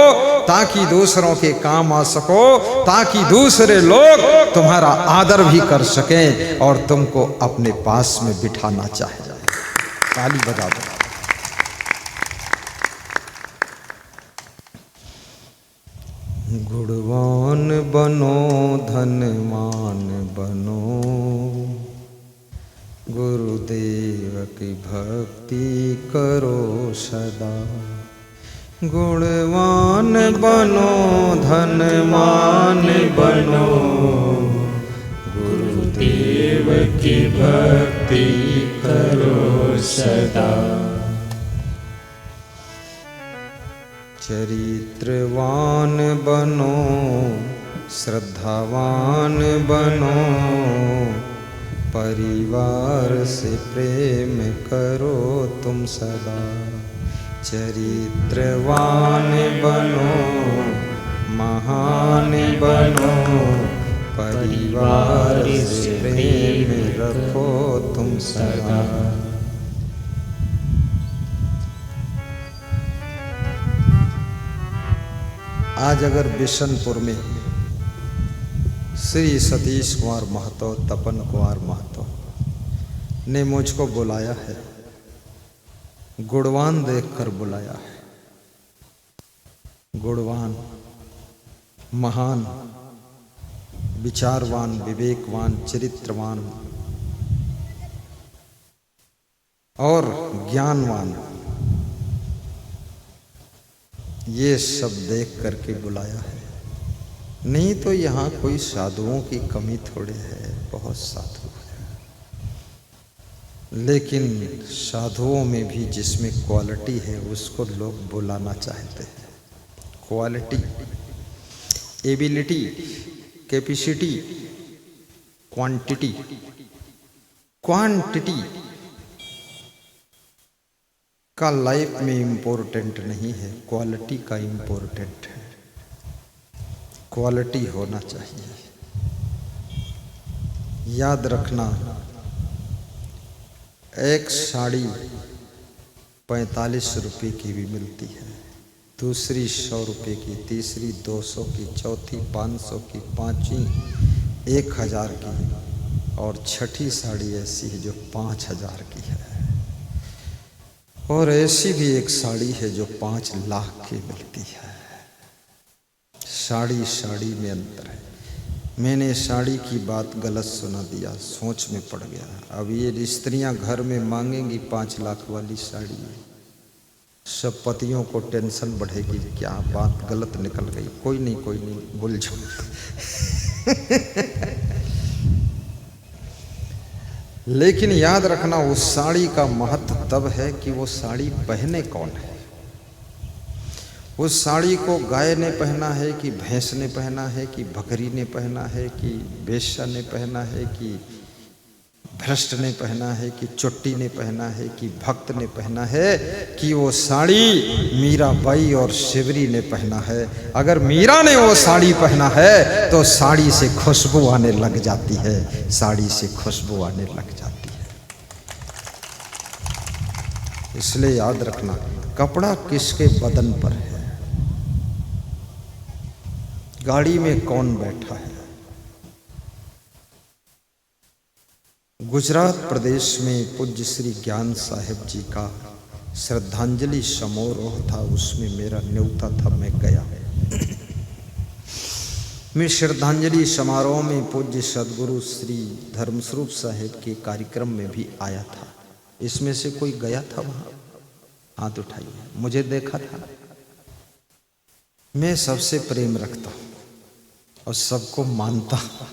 ताकि दूसरों के काम आ सको, ताकि दूसरे लोग तुम्हारा आदर भी कर सकें और तुमको अपने पास में बिठाना चाहे। ताली बजा दो। गुणवान बनो, धनवान बनो, गुरुदेव की भक्ति करो सदा। गुणवान बनो, धनवान बनो, गुरुदेव की भक्ति करो सदा। चरित्रवान बनो, श्रद्धावान बनो, परिवार से प्रेम करो तुम सदा। चरित्रवान बनो, महान बनो, परिवार से प्रेम रखो तुम सदा। आज अगर बिशनपुर में श्री सतीश कुमार महतो, तपन कुमार महतो ने मुझको बुलाया है, गुणवान देखकर बुलाया है, गुणवान, महान, विचारवान, विवेकवान, चरित्रवान और ज्ञानवान, ये सब देख करके बुलाया है। नहीं तो यहाँ कोई साधुओं की कमी थोड़े है, बहुत साधु है। लेकिन साधुओं में भी जिसमें क्वालिटी है उसको लोग बुलाना चाहते हैं। Quality, ability, capacity, quantity. Quantity का लाइफ में इम्पोर्टेंट नहीं है, क्वालिटी का इम्पोर्टेंट है। क्वालिटी होना चाहिए। याद रखना, एक साड़ी 45 रुपये की भी मिलती है, दूसरी 100 रुपये की, तीसरी 200 की, चौथी 500 की, पांचवी 1000 की और छठी साड़ी ऐसी है जो 5000 की है। और ऐसी भी एक साड़ी है जो 5 लाख की मिलती है। साड़ी साड़ी में अंतर है। मैंने साड़ी की बात गलत सुना दिया, सोच में पड़ गया। अब ये स्त्रियां घर में मांगेंगी 5 लाख वाली साड़ी, सब पतियों को टेंशन बढ़ेगी, क्या बात गलत निकल गई। कोई नहीं, भूल जाओ। लेकिन याद रखना, उस साड़ी का महत्व तब है कि वो साड़ी पहने कौन है। उस साड़ी को गाय ने पहना है कि भैंस ने पहना है कि बकरी ने पहना है कि वेश्या ने पहना है कि भ्रष्ट ने पहना है कि चोट्टी ने पहना है कि भक्त ने पहना है कि वो साड़ी मीराबाई और शिवरी ने पहना है। अगर मीरा ने वो साड़ी पहना है तो साड़ी से खुशबू आने लग जाती है, साड़ी से खुशबू आने लग जाती है। इसलिए याद रखना, कपड़ा किसके बदन पर है, गाड़ी में कौन बैठा है। गुजरात प्रदेश में पूज्य श्री ज्ञान साहिब जी का श्रद्धांजलि समारोह था, उसमें मेरा न्योता था, मैं गया। मैं श्रद्धांजलि समारोह में पूज्य सदगुरु श्री धर्मस्वरूप साहिब के कार्यक्रम में भी आया था। इसमें से कोई गया था वहाँ? हाथ उठाइए, मुझे देखा था। मैं सबसे प्रेम रखता हूँ और सबको मानता हूँ,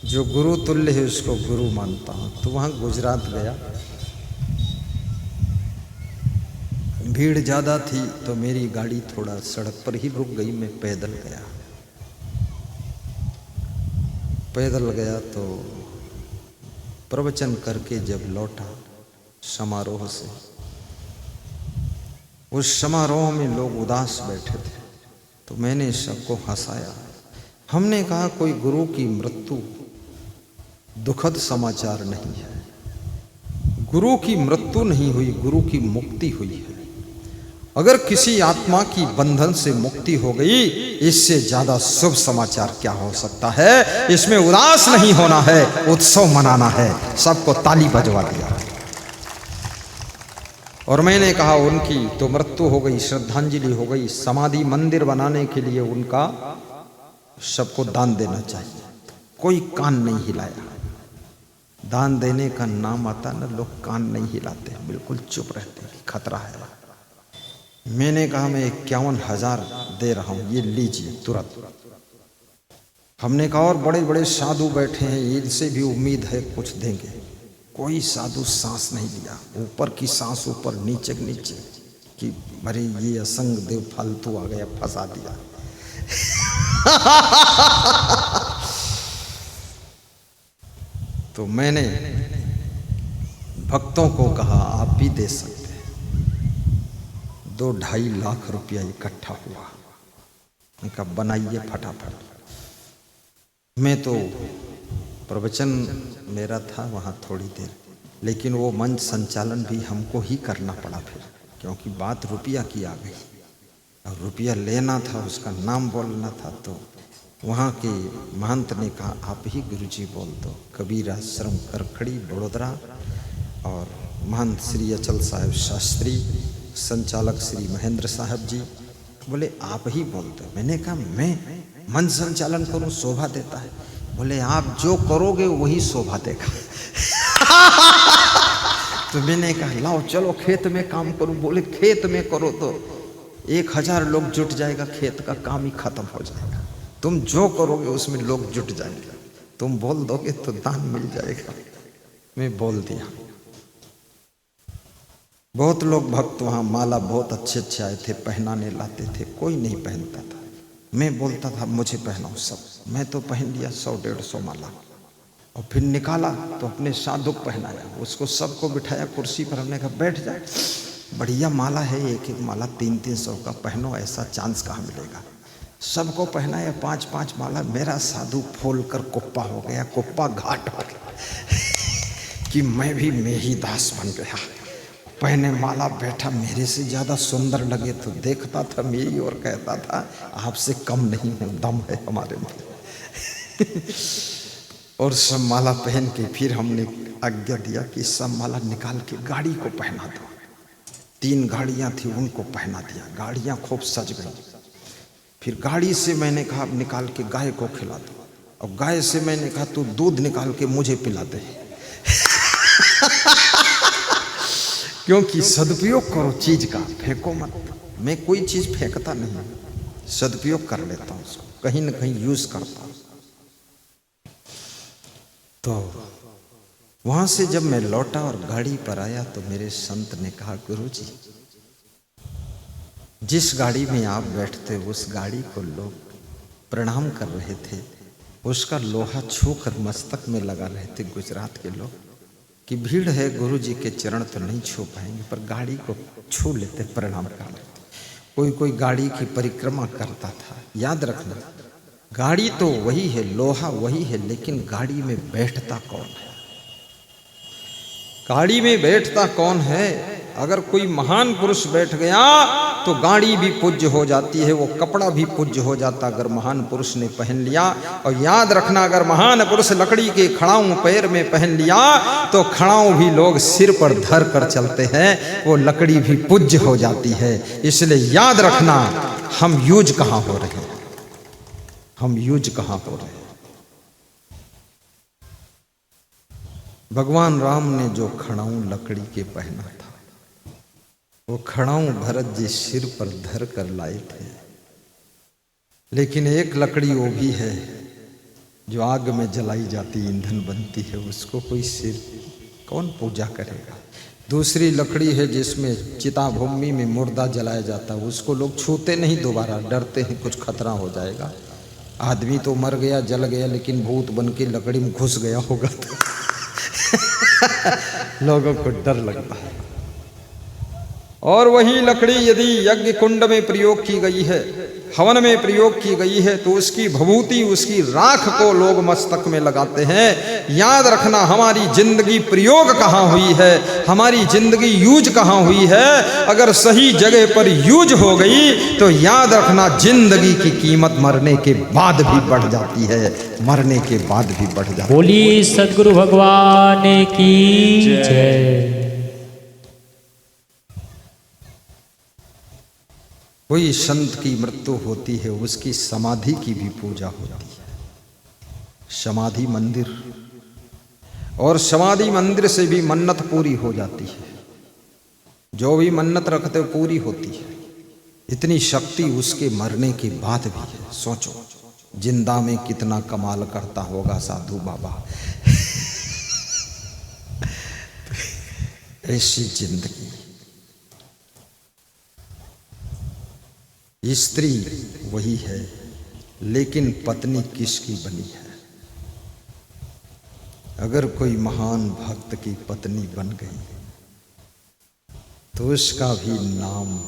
जो गुरु तुल्य है उसको गुरु मानता हूँ। तो वहाँ गुजरात गया, भीड़ ज़्यादा थी तो मेरी गाड़ी थोड़ा सड़क पर ही रुक गई। मैं पैदल गया, पैदल गया तो प्रवचन करके जब लौटा समारोह से, उस समारोह में लोग उदास बैठे थे तो मैंने सबको हंसाया। हमने कहा कोई गुरु की मृत्यु दुखद समाचार नहीं है, गुरु की मृत्यु नहीं हुई, गुरु की मुक्ति हुई है। अगर किसी आत्मा की बंधन से मुक्ति हो गई, इससे ज्यादा शुभ समाचार क्या हो सकता है। इसमें उदास नहीं होना है, उत्सव मनाना है। सबको ताली बजवा दिया और मैंने कहा उनकी तो मृत्यु हो गई, श्रद्धांजलि हो गई, समाधि मंदिर बनाने के लिए उनका सबको दान देना चाहिए। कोई कान नहीं हिलाया। दान देने का नाम आता ना, लोग कान नहीं हिलाते, बिल्कुल चुप रहते, खतरा है। मैंने कहा मैं 51,000 दे रहा हूं, ये लीजिए तुरंत। हमने कहा और बड़े बड़े साधु बैठे हैं, इनसे भी उम्मीद है कुछ देंगे। कोई साधु सांस नहीं लिया, ऊपर की सांस ऊपर, नीचे नीचे कि अरे ये असंग देव फालतू आ गया, फंसा दिया। तो मैंने भक्तों को कहा आप भी दे सकते हैं। 2-2.5 लाख रुपया इकट्ठा हुआ। उनका बनाइए फटाफट। मैं तो प्रवचन मेरा था वहाँ थोड़ी देर, लेकिन वो मंच संचालन भी हमको ही करना पड़ा फिर, क्योंकि बात रुपया की आ गई और रुपया लेना था, उसका नाम बोलना था। तो वहाँ के महंत ने कहा आप ही गुरुजी बोल दो। कबीर आश्रम करखड़ी बड़ोदरा और महंत श्री अचल साहिब शास्त्री, संचालक श्री महेंद्र साहब जी बोले आप ही बोल दो। मैंने कहा मैं मंच संचालन करूं, शोभा देता है। बोले आप जो करोगे वही शोभा देगा। तो मैंने कहा लाओ चलो खेत में काम करूं। बोले खेत में करो तो 1000 लोग जुट जाएगा, खेत का काम ही खत्म हो जाएगा। तुम जो करोगे उसमें लोग जुट जाएंगे, तुम बोल दोगे तो दान मिल जाएगा। मैं बोल दिया। बहुत लोग भक्त वहाँ माला बहुत अच्छे अच्छे आए थे, पहनाने लाते थे, कोई नहीं पहनता था। मैं बोलता था मुझे पहनाओ सब। मैं तो पहन लिया 100-150 माला और फिर निकाला तो अपने साधुक पहनाया, उसको सबको बिठाया कुर्सी पर। हमने कहा बैठ जाए, बढ़िया माला है, एक एक माला 300-300 का, पहनो, ऐसा चांस कहाँ मिलेगा। सबको पहनाया 5-5 माला। मेरा साधु फोल कर कुप्पा हो गया, कुप्पा घाट हो गया कि मैं भी मेही दास बन गया। पहने माला बैठा, मेरे से ज़्यादा सुंदर लगे तो देखता था मेरी और कहता था आपसे कम नहीं हूँ, दम है हमारे में। और सब माला पहन के फिर हमने आज्ञा दिया कि सब माला निकाल के गाड़ी को पहना दो। 3 गाड़ियाँ थी, उनको पहना दिया। गाड़ियाँ खूब सज गई। फिर गाड़ी से मैंने कहा निकाल के गाय को खिला दो, और गाय से मैंने कहा तू दूध निकाल के मुझे पिला दे। क्योंकि सदुपयोग करो चीज का, फेंको मत। मैं कोई चीज फेंकता नहीं, सदुपयोग कर लेता हूँ, उसको कहीं ना कहीं यूज करता हूँ। तो वहां से जब मैं लौटा और गाड़ी पर आया तो मेरे संत ने कहा गुरुजी जिस गाड़ी में आप बैठते उस गाड़ी को लोग प्रणाम कर रहे थे, उसका लोहा छूकर मस्तक में लगा रहे थे गुजरात के लोग कि भीड़ है, गुरु जी के चरण तो नहीं छू पाएंगे, पर गाड़ी को छू लेते, प्रणाम कर लेते। कोई कोई गाड़ी की परिक्रमा करता था। याद रखना, गाड़ी तो वही है, लोहा वही है, लेकिन गाड़ी में बैठता कौन है? गाड़ी में बैठता कौन है? अगर कोई महान पुरुष बैठ गया तो गाड़ी भी पूज्य हो जाती है, वो कपड़ा भी पूज्य हो जाता अगर महान पुरुष ने पहन लिया। और याद रखना, अगर महान पुरुष लकड़ी के खड़ाऊं पैर में पहन लिया तो खड़ाऊं भी लोग सिर पर धर कर चलते हैं, वो लकड़ी भी पूज्य हो जाती है। इसलिए याद रखना, हम यूज कहाँ हो रहे हैं, हम यूज कहाँ हो रहे हैं। भगवान राम ने जो खड़ाऊं लकड़ी के पहना था, वो खड़ाऊं भरत जी सिर पर धर कर लाए थे। लेकिन एक लकड़ी वो भी है जो आग में जलाई जाती ईंधन बनती है, उसको कोई सिर कौन पूजा करेगा। दूसरी लकड़ी है जिसमें चिता भूमि में मुर्दा जलाया जाता है, उसको लोग छूते नहीं, दोबारा डरते हैं कुछ खतरा हो जाएगा। आदमी तो मर गया, जल गया, लेकिन भूत बन के लकड़ी में घुस गया होगा तो लोगों को डर लगता है। और वही लकड़ी यदि यज्ञ कुंड में प्रयोग की गई है, हवन में प्रयोग की गई है, तो उसकी भभूति, उसकी राख को लोग मस्तक में लगाते हैं। याद रखना, हमारी जिंदगी प्रयोग कहाँ हुई है, हमारी जिंदगी यूज कहाँ हुई है। अगर सही जगह पर यूज हो गई तो याद रखना, जिंदगी की कीमत मरने के बाद भी बढ़ जाती है, मरने के बाद भी बढ़ जाती है। बोली सद्गुरु भगवान की जय। कोई संत की मृत्यु होती है, उसकी समाधि की भी पूजा होती है, समाधि मंदिर, और समाधि मंदिर से भी मन्नत पूरी हो जाती है। जो भी मन्नत रखते हो पूरी होती है। इतनी शक्ति उसके मरने के बाद भी है। सोचो, जिंदा में कितना कमाल करता होगा साधु बाबा। ऐसी जिंदगी। स्त्री वही है, लेकिन पत्नी किसकी बनी है? अगर कोई महान भक्त की पत्नी बन गई तो उसका भी नाम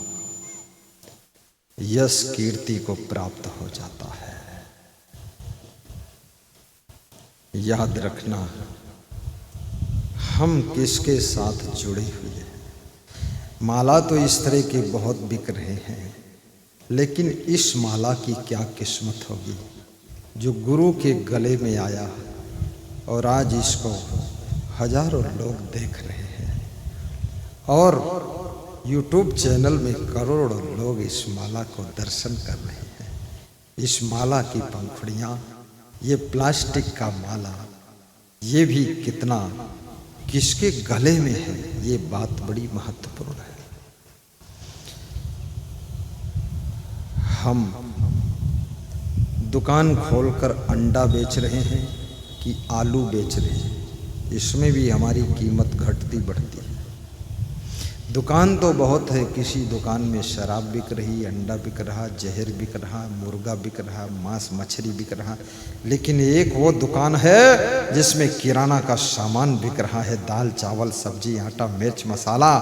यश कीर्ति को प्राप्त हो जाता है। याद रखना, हम किसके साथ जुड़े हुए हैं। माला तो इस तरह के बहुत बिक रहे हैं, लेकिन इस माला की क्या किस्मत होगी जो गुरु के गले में आया और आज इसको हजारों लोग देख रहे हैं, और YouTube चैनल में करोड़ों लोग इस माला को दर्शन कर रहे हैं। इस माला की पंखुड़ियाँ, ये प्लास्टिक का माला, ये भी कितना किसके गले में है, ये बात बड़ी महत्वपूर्ण है। हम दुकान खोलकर अंडा बेच रहे हैं कि आलू बेच रहे हैं, इसमें भी हमारी कीमत घटती बढ़ती है। दुकान तो बहुत है, किसी दुकान में शराब बिक रही, अंडा बिक रहा, जहर बिक रहा, मुर्गा बिक रहा, मांस मछली बिक रहा, लेकिन एक वो दुकान है जिसमें किराना का सामान बिक रहा है, दाल चावल सब्जी आटा मिर्च मसाला।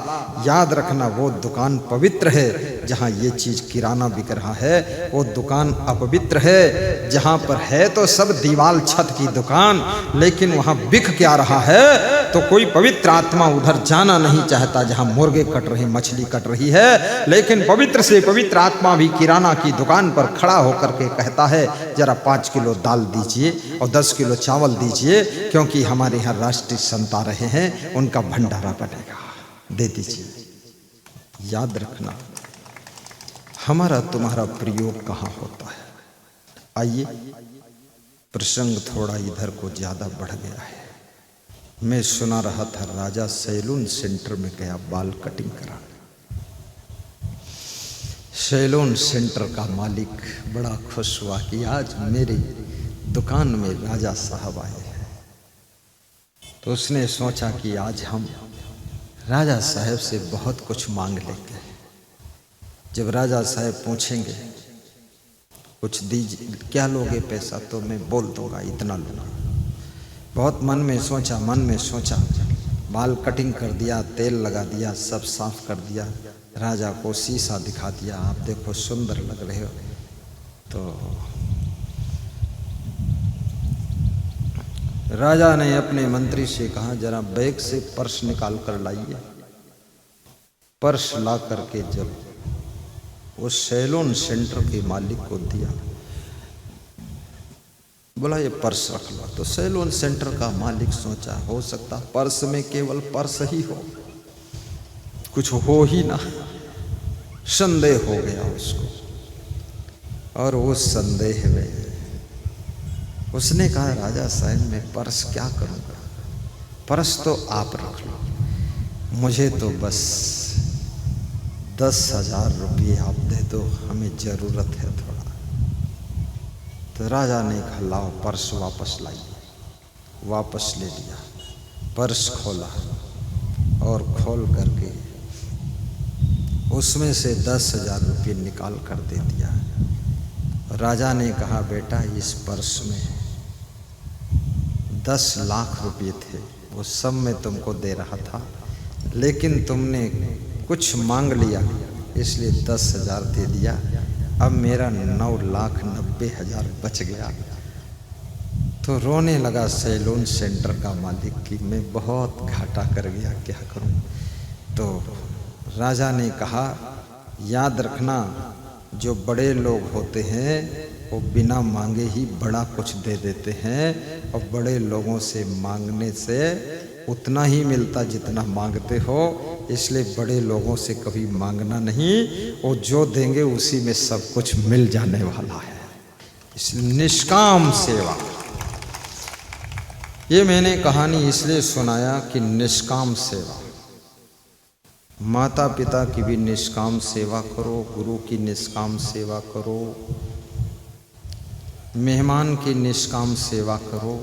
याद रखना, वो दुकान पवित्र है जहाँ ये चीज़ किराना बिक रहा है, वो दुकान अपवित्र है जहाँ पर है तो सब दीवाल छत की दुकान, लेकिन वहाँ बिक क्या रहा है। तो कोई पवित्र आत्मा उधर जाना नहीं चाहता जहाँ मुर्गे कट रहे, मछली कट रही है, लेकिन पवित्र से पवित्र आत्मा भी किराना की दुकान पर खड़ा होकर के कहता है, जरा 5 किलो दाल दीजिए और 10 किलो चावल दीजिए, क्योंकि हमारे यहाँ राष्ट्रीय संत आ रहे हैं, उनका भंडारा बनेगा, दे दीजिए। याद रखना, हमारा तुम्हारा प्रयोग कहाँ होता है। आइए, प्रसंग थोड़ा इधर को ज्यादा बढ़ गया है। मैं सुना रहा था, राजा सैलून सेंटर में गया बाल कटिंग कराने। सैलून सेंटर का मालिक बड़ा खुश हुआ कि आज मेरी दुकान में राजा साहब आए हैं। तो उसने सोचा कि आज हम राजा साहब से बहुत कुछ मांग लेंगे। जब राजा साहब पूछेंगे कुछ दीजिए, क्या लोगे पैसा, तो मैं बोल दूंगा इतना लूँगा। बहुत मन में सोचा, बाल कटिंग कर दिया, तेल लगा दिया, सब साफ कर दिया, राजा को शीशा दिखा दिया, आप देखो सुंदर लग रहे हो। तो राजा ने अपने मंत्री से कहा, जरा बैग से पर्स निकाल कर लाइए। पर्स ला करके जब उस सैलून सेंटर के मालिक को दिया, बोला ये पर्स रख लो। तो सैलून सेंटर का मालिक सोचा, हो सकता पर्स में केवल पर्स ही हो, कुछ हो ही ना। संदेह हो गया उसको, और उस संदेह में उसने कहा, राजा साहब मैं पर्स क्या करूँगा, पर्स तो आप रख लो, मुझे तो बस 10,000 रुपये आप दे दो, हमें ज़रूरत है थोड़ा। तो राजा ने कहा, लाओ पर्स वापस लाइए। वापस ले लिया, पर्स खोला और खोल करके उसमें से 10,000 रुपये निकाल कर दे दिया। राजा ने कहा, बेटा इस पर्स में 10 लाख रुपये थे, वो सब मैं तुमको दे रहा था, लेकिन तुमने कुछ मांग लिया इसलिए 10,000 दे दिया। अब मेरा 9,90,000 बच गया। तो रोने लगा सैलून सेंटर का मालिक कि मैं बहुत घाटा कर गया, क्या करूं। तो राजा ने कहा, याद रखना जो बड़े लोग होते हैं वो बिना मांगे ही बड़ा कुछ दे देते हैं, और बड़े लोगों से मांगने से उतना ही मिलता जितना मांगते हो। इसलिए बड़े लोगों से कभी मांगना नहीं, वो जो देंगे उसी में सब कुछ मिल जाने वाला है। इसलिए निष्काम सेवा, ये मैंने कहानी इसलिए सुनाया कि निष्काम सेवा, माता पिता की भी निष्काम सेवा करो, गुरु की निष्काम सेवा करो, मेहमान की निष्काम सेवा करो।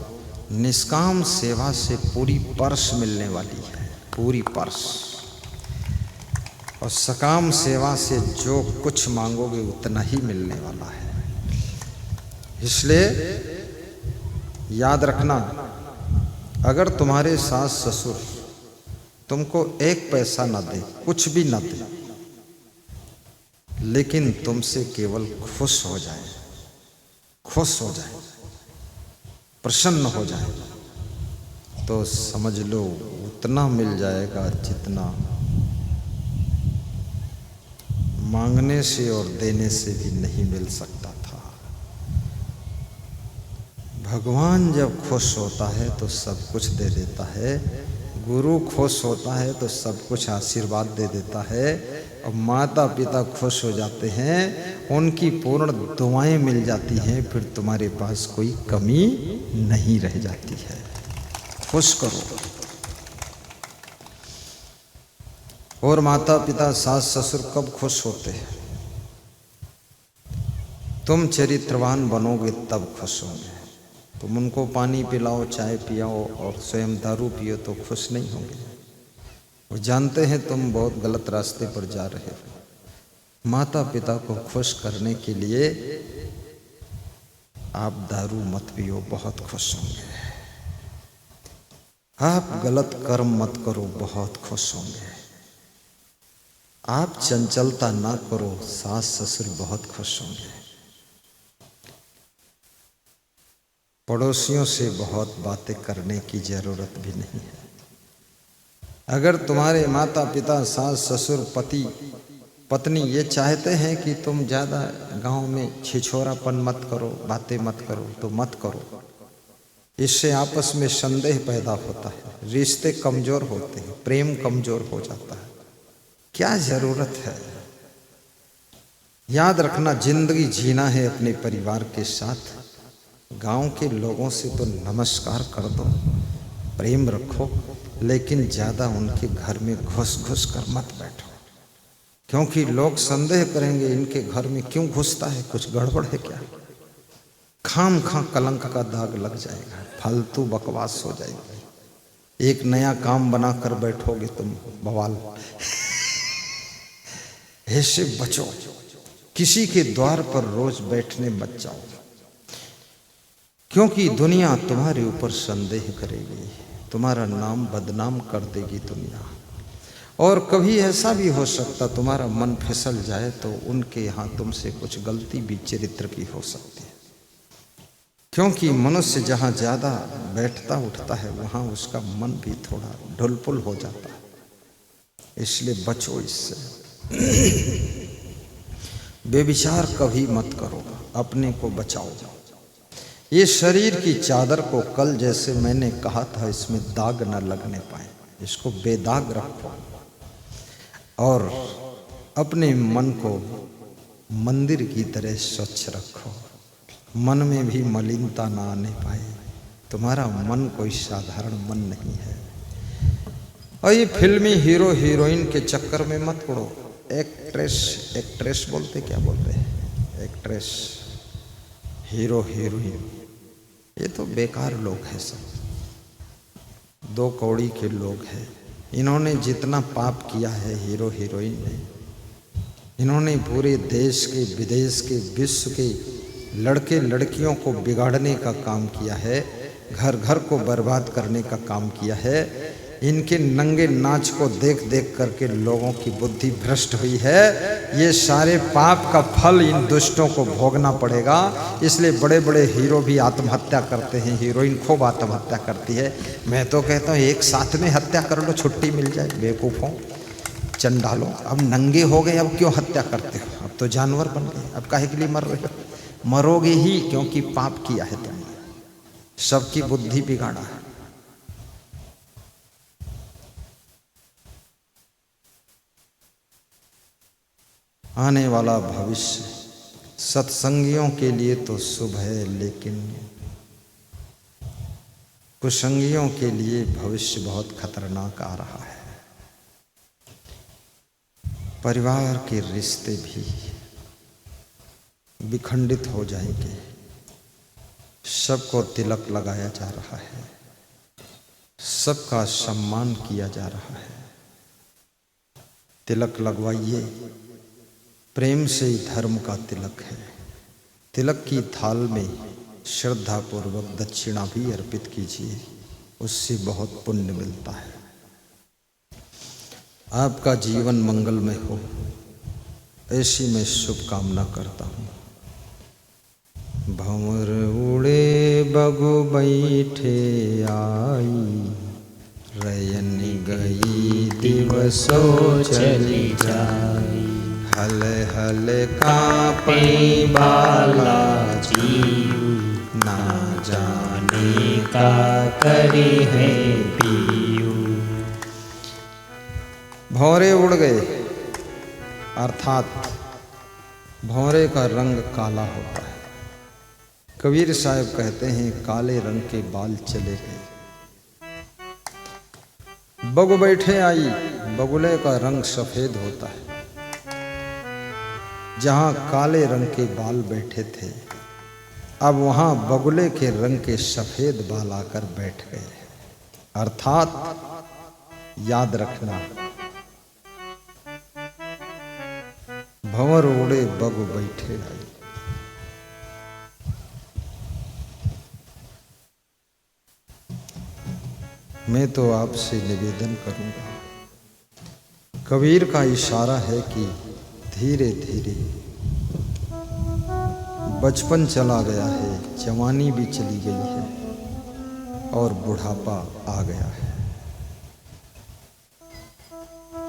निष्काम सेवा से पूरी पर्स मिलने वाली है, पूरी पर्स। और सकाम सेवा से जो कुछ मांगोगे उतना ही मिलने वाला है। इसलिए याद रखना, अगर तुम्हारे सास ससुर तुमको 1 पैसा ना दे, कुछ भी ना दे, लेकिन तुमसे केवल खुश हो जाए, प्रसन्न हो जाए, तो समझ लो उतना मिल जाएगा जितना मांगने से और देने से भी नहीं मिल सकता था। भगवान जब खुश होता है तो सब कुछ दे देता है, गुरु खुश होता है तो सब कुछ आशीर्वाद दे देता है, और माता पिता खुश हो जाते हैं, उनकी पूर्ण दुआएं मिल जाती हैं, फिर तुम्हारे पास कोई कमी नहीं रह जाती है। खुश करो। और माता पिता सास ससुर कब खुश होते हैं? तुम चरित्रवान बनोगे तब खुश होंगे। तुम उनको पानी पिलाओ, चाय पिलाओ और स्वयं दारू पियो तो खुश नहीं होंगे। वो जानते हैं तुम बहुत गलत रास्ते पर जा रहे हो। माता पिता को खुश करने के लिए आप दारू मत पियो, बहुत खुश होंगे। आप गलत कर्म मत करो, बहुत खुश होंगे। आप चंचलता ना करो, सास ससुर बहुत खुश होंगे। पड़ोसियों से बहुत बातें करने की जरूरत भी नहीं है। अगर तुम्हारे माता पिता सास ससुर पति पत्नी ये चाहते हैं कि तुम ज़्यादा गांव में छिछोरापन मत करो, बातें मत करो, तो मत करो। इससे आपस में संदेह पैदा होता है, रिश्ते कमज़ोर होते हैं, प्रेम कमज़ोर हो जाता है। क्या ज़रूरत है? याद रखना, जिंदगी जीना है अपने परिवार के साथ। गांव के लोगों से तो नमस्कार कर दो, प्रेम रखो, लेकिन ज़्यादा उनके घर में घुस घुस कर मत बैठो, क्योंकि लोग संदेह करेंगे इनके घर में क्यों घुसता है, कुछ गड़बड़ है क्या। खाम खा कलंक का दाग लग जाएगा, फालतू बकवास हो जाएगी। एक नया काम बना कर बैठोगे तुम, बवाल। ऐसे बचो, किसी के द्वार पर रोज बैठने मत जाओ, क्योंकि दुनिया तुम्हारे ऊपर संदेह करेगी, तुम्हारा नाम बदनाम कर देगी दुनिया। और कभी ऐसा भी हो सकता तुम्हारा मन फिसल जाए तो उनके यहाँ तुमसे कुछ गलती भी चरित्र की हो सकती है, क्योंकि मनुष्य जहाँ ज़्यादा बैठता उठता है वहाँ उसका मन भी थोड़ा ढुलपुल हो जाता है, इसलिए बचो इससे। बेविचार कभी मत करो, अपने को बचाओ। ये शरीर की चादर को कल जैसे मैंने कहा था इसमें दाग न लगने पाए, इसको बेदाग रखो और अपने मन को मंदिर की तरह स्वच्छ रखो, मन में भी मलिनता ना आने पाए। तुम्हारा मन कोई साधारण मन नहीं है। और ये फिल्मी हीरो हीरोइन के चक्कर में मत पड़ो। एक्ट्रेस बोलते, क्या बोलते हैं, एक्ट्रेस, हीरो हीरोइन, ये तो बेकार लोग हैं, सब दो कौड़ी के लोग हैं। इन्होंने जितना पाप किया है हीरो हीरोइन ने, इन्होंने पूरे देश के विदेश के विश्व के लड़के लड़कियों को बिगाड़ने का काम किया है, घर घर को बर्बाद करने का काम किया है। इनके नंगे नाच को देख देख करके लोगों की बुद्धि भ्रष्ट हुई है। ये सारे पाप का फल इन दुष्टों को भोगना पड़ेगा। इसलिए बड़े बड़े हीरो भी आत्महत्या करते हैं, हीरोइन खूब आत्महत्या करती है। मैं तो कहता हूँ एक साथ में हत्या कर लो, छुट्टी मिल जाए। बेवकूफ़ों, चंडालो, अब नंगे हो गए, अब क्यों हत्या करते हो? अब तो जानवर बन गए, अब काहे के लिए मर रहे हो? मरोगे ही, क्योंकि पाप किया है तुमने, सबकी बुद्धि बिगाड़ा है। आने वाला भविष्य सत्संगियों के लिए तो शुभ है, लेकिन कुसंगियों के लिए भविष्य बहुत खतरनाक आ रहा है। परिवार के रिश्ते भी विखंडित हो जाएंगे। सबको तिलक लगाया जा रहा है, सबका सम्मान किया जा रहा है। तिलक लगवाइए, प्रेम से ही धर्म का तिलक है। तिलक की थाल में श्रद्धा पूर्वक दक्षिणा भी अर्पित कीजिए, उससे बहुत पुण्य मिलता है। आपका जीवन मंगलमय हो, ऐसी मैं शुभकामना करता हूँ। भंवर उड़े बगु बैठे आई, रयन गई दिवसों चली जाई। हल हल कांपे बाला जीव, ना जाने का करे है पीयू। भौरे उड़ गए, अर्थात भौरे का रंग काला होता है। कबीर साहब कहते हैं काले रंग के बाल चले गए। बगु बैठे आई, बगुले का रंग सफेद होता है। जहां काले रंग के बाल बैठे थे, अब वहां बगुले के रंग के सफेद बाल आकर बैठ गए। अर्थात याद रखना, भंवर उड़े बगु बैठे आई। मैं तो आपसे निवेदन करूंगा, कबीर का इशारा है कि धीरे धीरे बचपन चला गया है, जवानी भी चली गई है और बुढ़ापा आ गया है।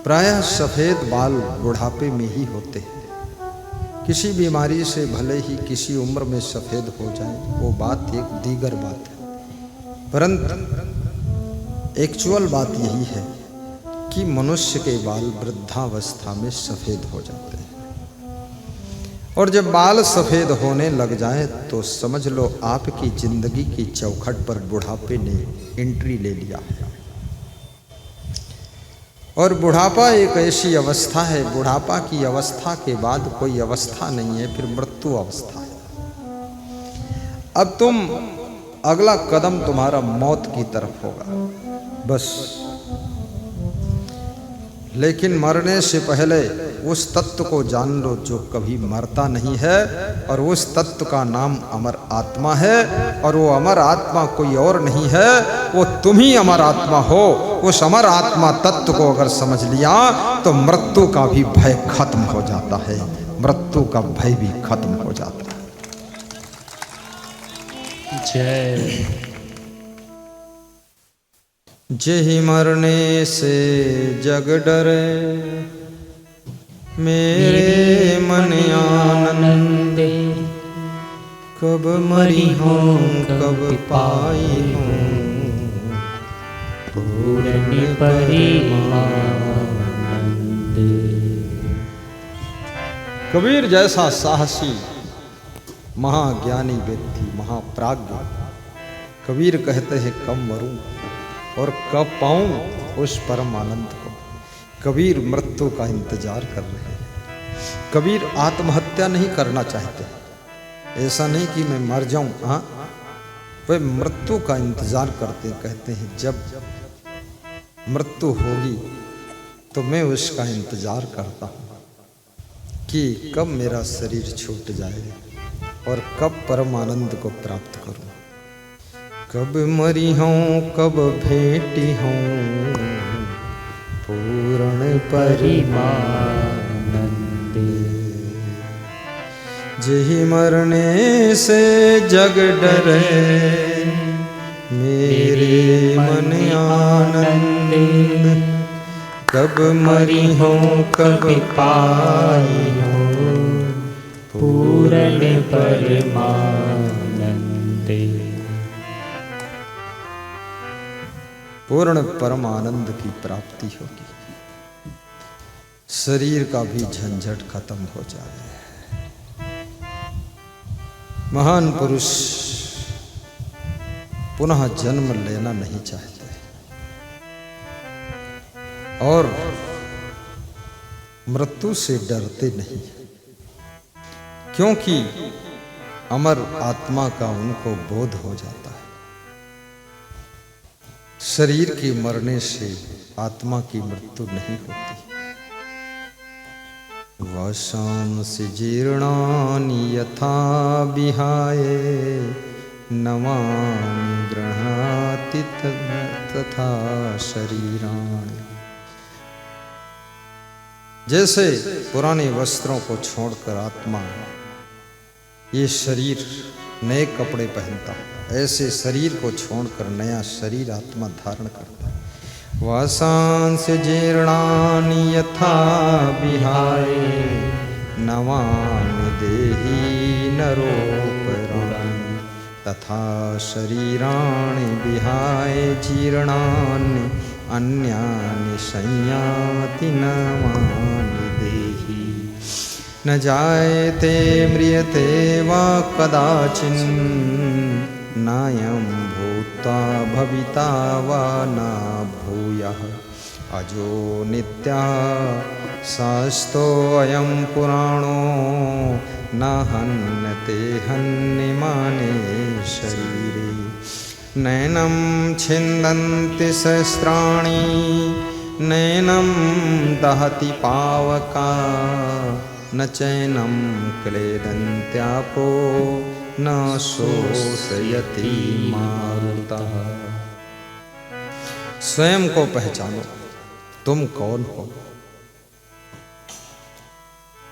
प्रायः सफेद बाल बुढ़ापे में ही होते हैं। किसी बीमारी से भले ही किसी उम्र में सफेद हो जाए, वो बात एक दीगर बात है, परंतु एक्चुअल बात यही है कि मनुष्य के बाल वृद्धावस्था में सफेद हो जाते हैं। और जब बाल सफेद होने लग जाए तो समझ लो आपकी जिंदगी की चौखट पर बुढ़ापे ने एंट्री ले लिया है। और बुढ़ापा एक ऐसी अवस्था है, बुढ़ापा की अवस्था के बाद कोई अवस्था नहीं है, फिर मृत्यु अवस्था है। अब तुम अगला कदम तुम्हारा मौत की तरफ होगा। बस लेकिन मरने से पहले उस तत्व को जान लो जो कभी मरता नहीं है, और उस तत्व का नाम अमर आत्मा है। और वो अमर आत्मा कोई और नहीं है, वो तुम ही अमर आत्मा हो। उस अमर आत्मा तत्व को अगर समझ लिया तो मृत्यु का भी भय खत्म हो जाता है, मृत्यु का भय भी खत्म हो जाता है। जय। जेहि मरने से जग डरे, मेरे मन आनंदे, कब मरी हूँ कब पाई हूँ पूर्ण परिमानंद। कबीर जैसा साहसी महाज्ञानी व्यक्ति, महाप्राज्ञ, कबीर कहते हैं कब मरूं और कब पाऊं उस परम आनंद को। कबीर मृत्यु का इंतजार कर रहे हैं। कबीर आत्महत्या नहीं करना चाहते। ऐसा नहीं कि मैं मर जाऊं, हाँ, वे मृत्यु का इंतजार करते, कहते हैं जब मृत्यु होगी तो मैं उसका इंतजार करता हूँ कि कब मेरा शरीर छूट जाए और कब परम आनंद को प्राप्त करूं। कब मरी हूँ कब भेटी हूँ पूर्ण परिमानंद। जेहि मरने से जग डरे, मेरे मन आनंद, कब मरी हूँ कब पाई हूँ पूर्ण परिमानंद। पूर्ण परम आनंद की प्राप्ति होगी, शरीर का भी झंझट खत्म हो जाए। महान पुरुष पुनः जन्म लेना नहीं चाहते और मृत्यु से डरते नहीं, क्योंकि अमर आत्मा का उनको बोध हो जाता है। शरीर के मरने से आत्मा की मृत्यु नहीं होती। वासांसि जीर्णानि यथा विहाय, नवानि गृह्णाति तथा शरीराणि। जैसे पुराने वस्त्रों को छोड़कर आत्मा ये शरीर नए कपड़े पहनता है, ऐसे शरीर को छोड़कर नया शरीर आत्मा धारण करता है। वासांसि जीर्णानि यथा विहाय, नवानि देहि नरोपराणि, तथा शरीराणि विहाय जीर्णानि अन्यानि संयाति नवानि देहि। न जायते म्रियते वा कदाचिन्, नायं भूत्वा भविता वा न भूयः। अजो नित्यः शास्तो अयं पुराणो, न हन्यते हन्यमाने शरीरे। नैनं छिन्दन्ति सहस्राणि, नैनं दहति पावका, न चैनं क्लेदन्त्यापो, न शोषयति मारुतः। स्वयं को पहचानो, तुम कौन हो।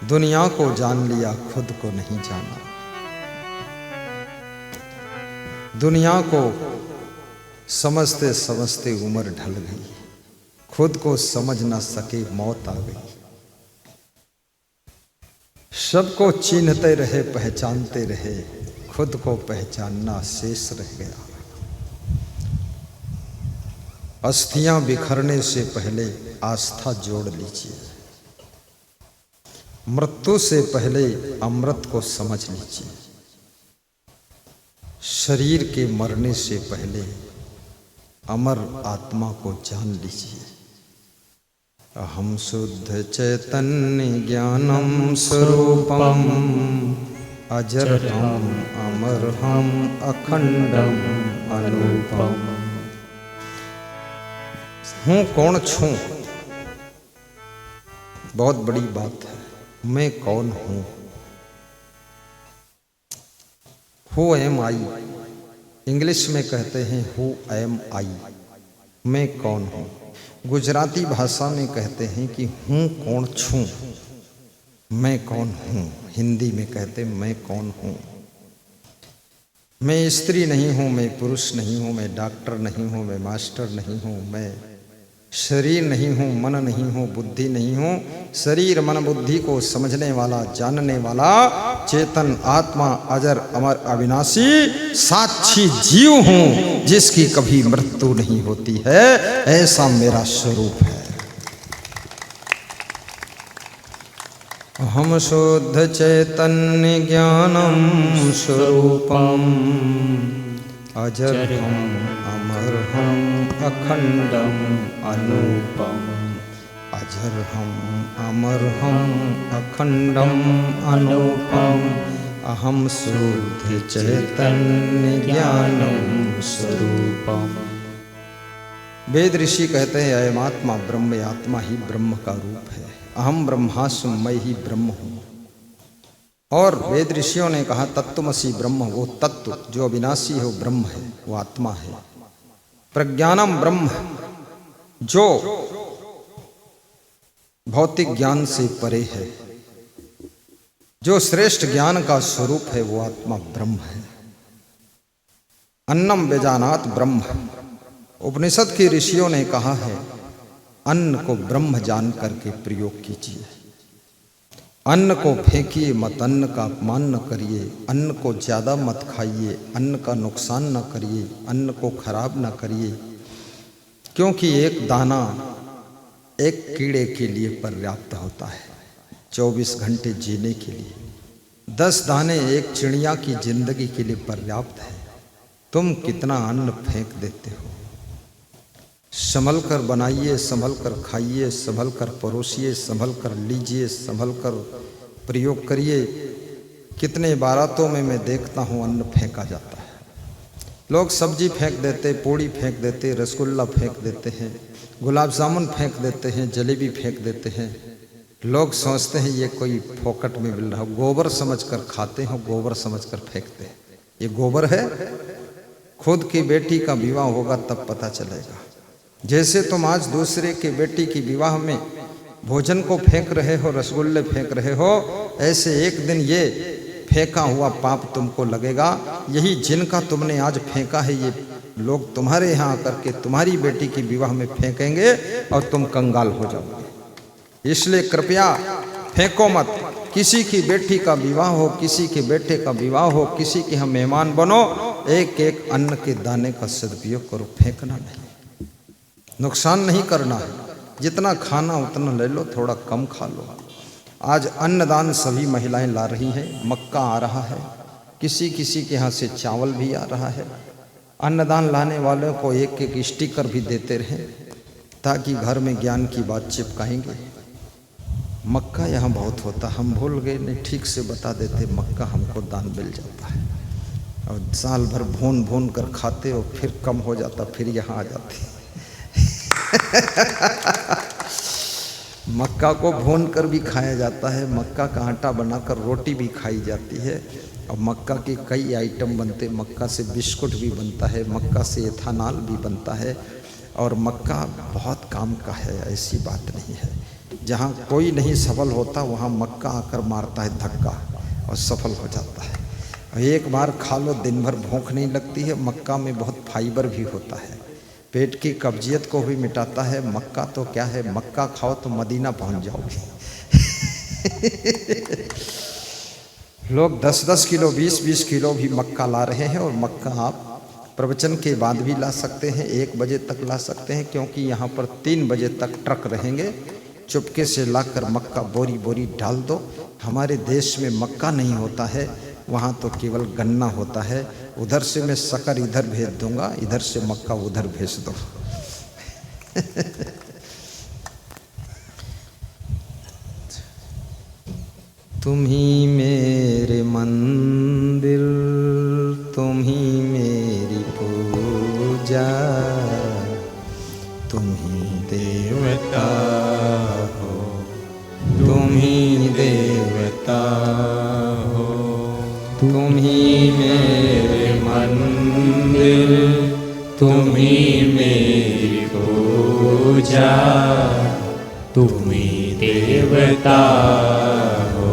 दुनिया को जान लिया, खुद को नहीं जाना। दुनिया को समझते समझते उम्र ढल गई, खुद को समझ न सके मौत आ गई। सबको चिन्हते रहे, पहचानते रहे, खुद को पहचानना शेष रह गया। अस्थियां बिखरने से पहले आस्था जोड़ लीजिए। मृत्यु से पहले अमृत को समझ लीजिए। शरीर के मरने से पहले अमर आत्मा को जान लीजिए। अहम शुद्ध चैतन्य ज्ञानम स्वरूपम, अजरहम अमरहम अखंडम अनूपम। हूँ कौन छूं, बहुत बड़ी बात है। मैं कौन हूं? हु एम आई, इंग्लिश में कहते हैं हु एम आई, मैं कौन हूं। गुजराती भाषा में कहते हैं कि हूं कौन छूं, मैं कौन हूं। हिंदी में कहते मैं कौन हूं। मैं स्त्री नहीं हूं, मैं पुरुष नहीं हूं, मैं डॉक्टर नहीं हूं, मैं मास्टर नहीं हूं, मैं शरीर नहीं हूं, मन नहीं हूं, बुद्धि नहीं हूं। शरीर मन बुद्धि को समझने वाला, जानने वाला चेतन आत्मा, अजर अमर अविनाशी साक्षी जीव हूं, जिसकी कभी मृत्यु नहीं होती है। ऐसा मेरा स्वरूप है। हम शुद्ध चैतन्य ज्ञानम स्वरूपम, अजर हम अमर हम अखंडम अनूपम। अजर हम अमर हम अखंडम अनूपम। अहम शुद्ध चैतन्य ज्ञानम स्वरूपम। वेद ऋषि कहते हैं अयम आत्मा ब्रह्म, आत्मा ही ब्रह्म का रूप है। अहम ब्रह्मास्मि, मैं ही ब्रह्म हूँ। और वेद ऋषियों ने कहा तत्त्वमसि ब्रह्म, वो तत्व जो अविनाशी है वो ब्रह्म है, वो आत्मा है। प्रज्ञानम ब्रह्म, जो भौतिक ज्ञान से परे है, जो श्रेष्ठ ज्ञान का स्वरूप है, वो आत्मा ब्रह्म है। अन्नम बेजानात ब्रह्म, उपनिषद के ऋषियों ने कहा है अन्न को ब्रह्म जान करके प्रयोग कीजिए। अन्न को फेंकिए मत, अन्न का अपमान न करिए, अन्न को ज़्यादा मत खाइए, अन्न का नुकसान न करिए, अन्न को खराब न करिए, क्योंकि एक दाना एक कीड़े के लिए पर्याप्त होता है 24 घंटे जीने के लिए। 10 दाने एक चिड़िया की जिंदगी के लिए पर्याप्त है। तुम कितना अन्न फेंक देते हो। संभल कर बनाइए, संभल कर खाइए, संभल कर परोसिए, संभल कर लीजिए, संभल कर प्रयोग करिए। कितने बारातों में मैं देखता हूँ अन्न फेंका जाता है। लोग सब्जी फेंक देते, पूड़ी फेंक देते, रसगुल्ला फेंक देते हैं, गुलाब जामुन फेंक देते हैं, जलेबी फेंक देते हैं। लोग सोचते हैं ये कोई फोकट में मिल रहा हो। गोबर समझकर खाते हो, गोबर समझकर फेंकते हैं। ये गोबर है। खुद की बेटी का विवाह होगा तब पता चलेगा। जैसे तुम आज दूसरे के बेटी की विवाह में भोजन को फेंक रहे हो, रसगुल्ले फेंक रहे हो, ऐसे एक दिन ये फेंका हुआ पाप तुमको लगेगा। यही जिनका तुमने आज फेंका है, ये लोग तुम्हारे यहाँ आकर के तुम्हारी बेटी की विवाह में फेंकेंगे और तुम कंगाल हो जाओगे। इसलिए कृपया फेंको मत। किसी की बेटी का विवाह हो, किसी के बेटे का विवाह हो, किसी के यहाँ मेहमान बनो, एक एक अन्न के दाने का सदुपयोग करो, फेंकना नहीं। नुकसान नहीं करना है। जितना खाना उतना ले लो, थोड़ा कम खा लो। आज अन्नदान सभी महिलाएं ला रही हैं। मक्का आ रहा है, किसी किसी के यहाँ से चावल भी आ रहा है। अन्नदान लाने वालों को एक एक स्टिकर भी देते रहें ताकि घर में ज्ञान की बात चिपकाएंगे। मक्का यहाँ बहुत होता, हम भूल गए, नहीं ठीक से बता देते। मक्का हमको दान मिल जाता है और साल भर भून भून कर खाते और फिर कम हो जाता, फिर यहाँ आ जाते। मक्का को भून कर भी खाया जाता है, मक्का का आटा बनाकर रोटी भी खाई जाती है और मक्का के कई आइटम बनते। मक्का से बिस्कुट भी बनता है, मक्का से एथानॉल भी बनता है और मक्का बहुत काम का है, ऐसी बात नहीं है। जहाँ कोई नहीं सफल होता वहाँ मक्का आकर मारता है धक्का और सफल हो जाता है। और एक बार खा लो, दिन भर भूख नहीं लगती है। मक्का में बहुत फाइबर भी होता है, पेट की कब्जियत को भी मिटाता है। मक्का तो क्या है, मक्का खाओ तो मदीना पहुंच जाओगे। लोग 10-10 किलो 20-20 किलो भी मक्का ला रहे हैं और मक्का आप प्रवचन के बाद भी ला सकते हैं, 1 बजे तक ला सकते हैं, क्योंकि यहाँ पर 3 बजे तक ट्रक रहेंगे। चुपके से लाकर मक्का बोरी बोरी डाल दो। हमारे देश में मक्का नहीं होता है, वहाँ तो केवल गन्ना होता है। उधर से मैं शक्कर इधर भेज दूंगा, इधर से मक्का उधर भेज दो। तुम ही मेरे मंदिर, तुम ही मेरी पूजा, तुम ही देवता हो, तुम्ही मेरी पूजा, तुम्ही देवता हो,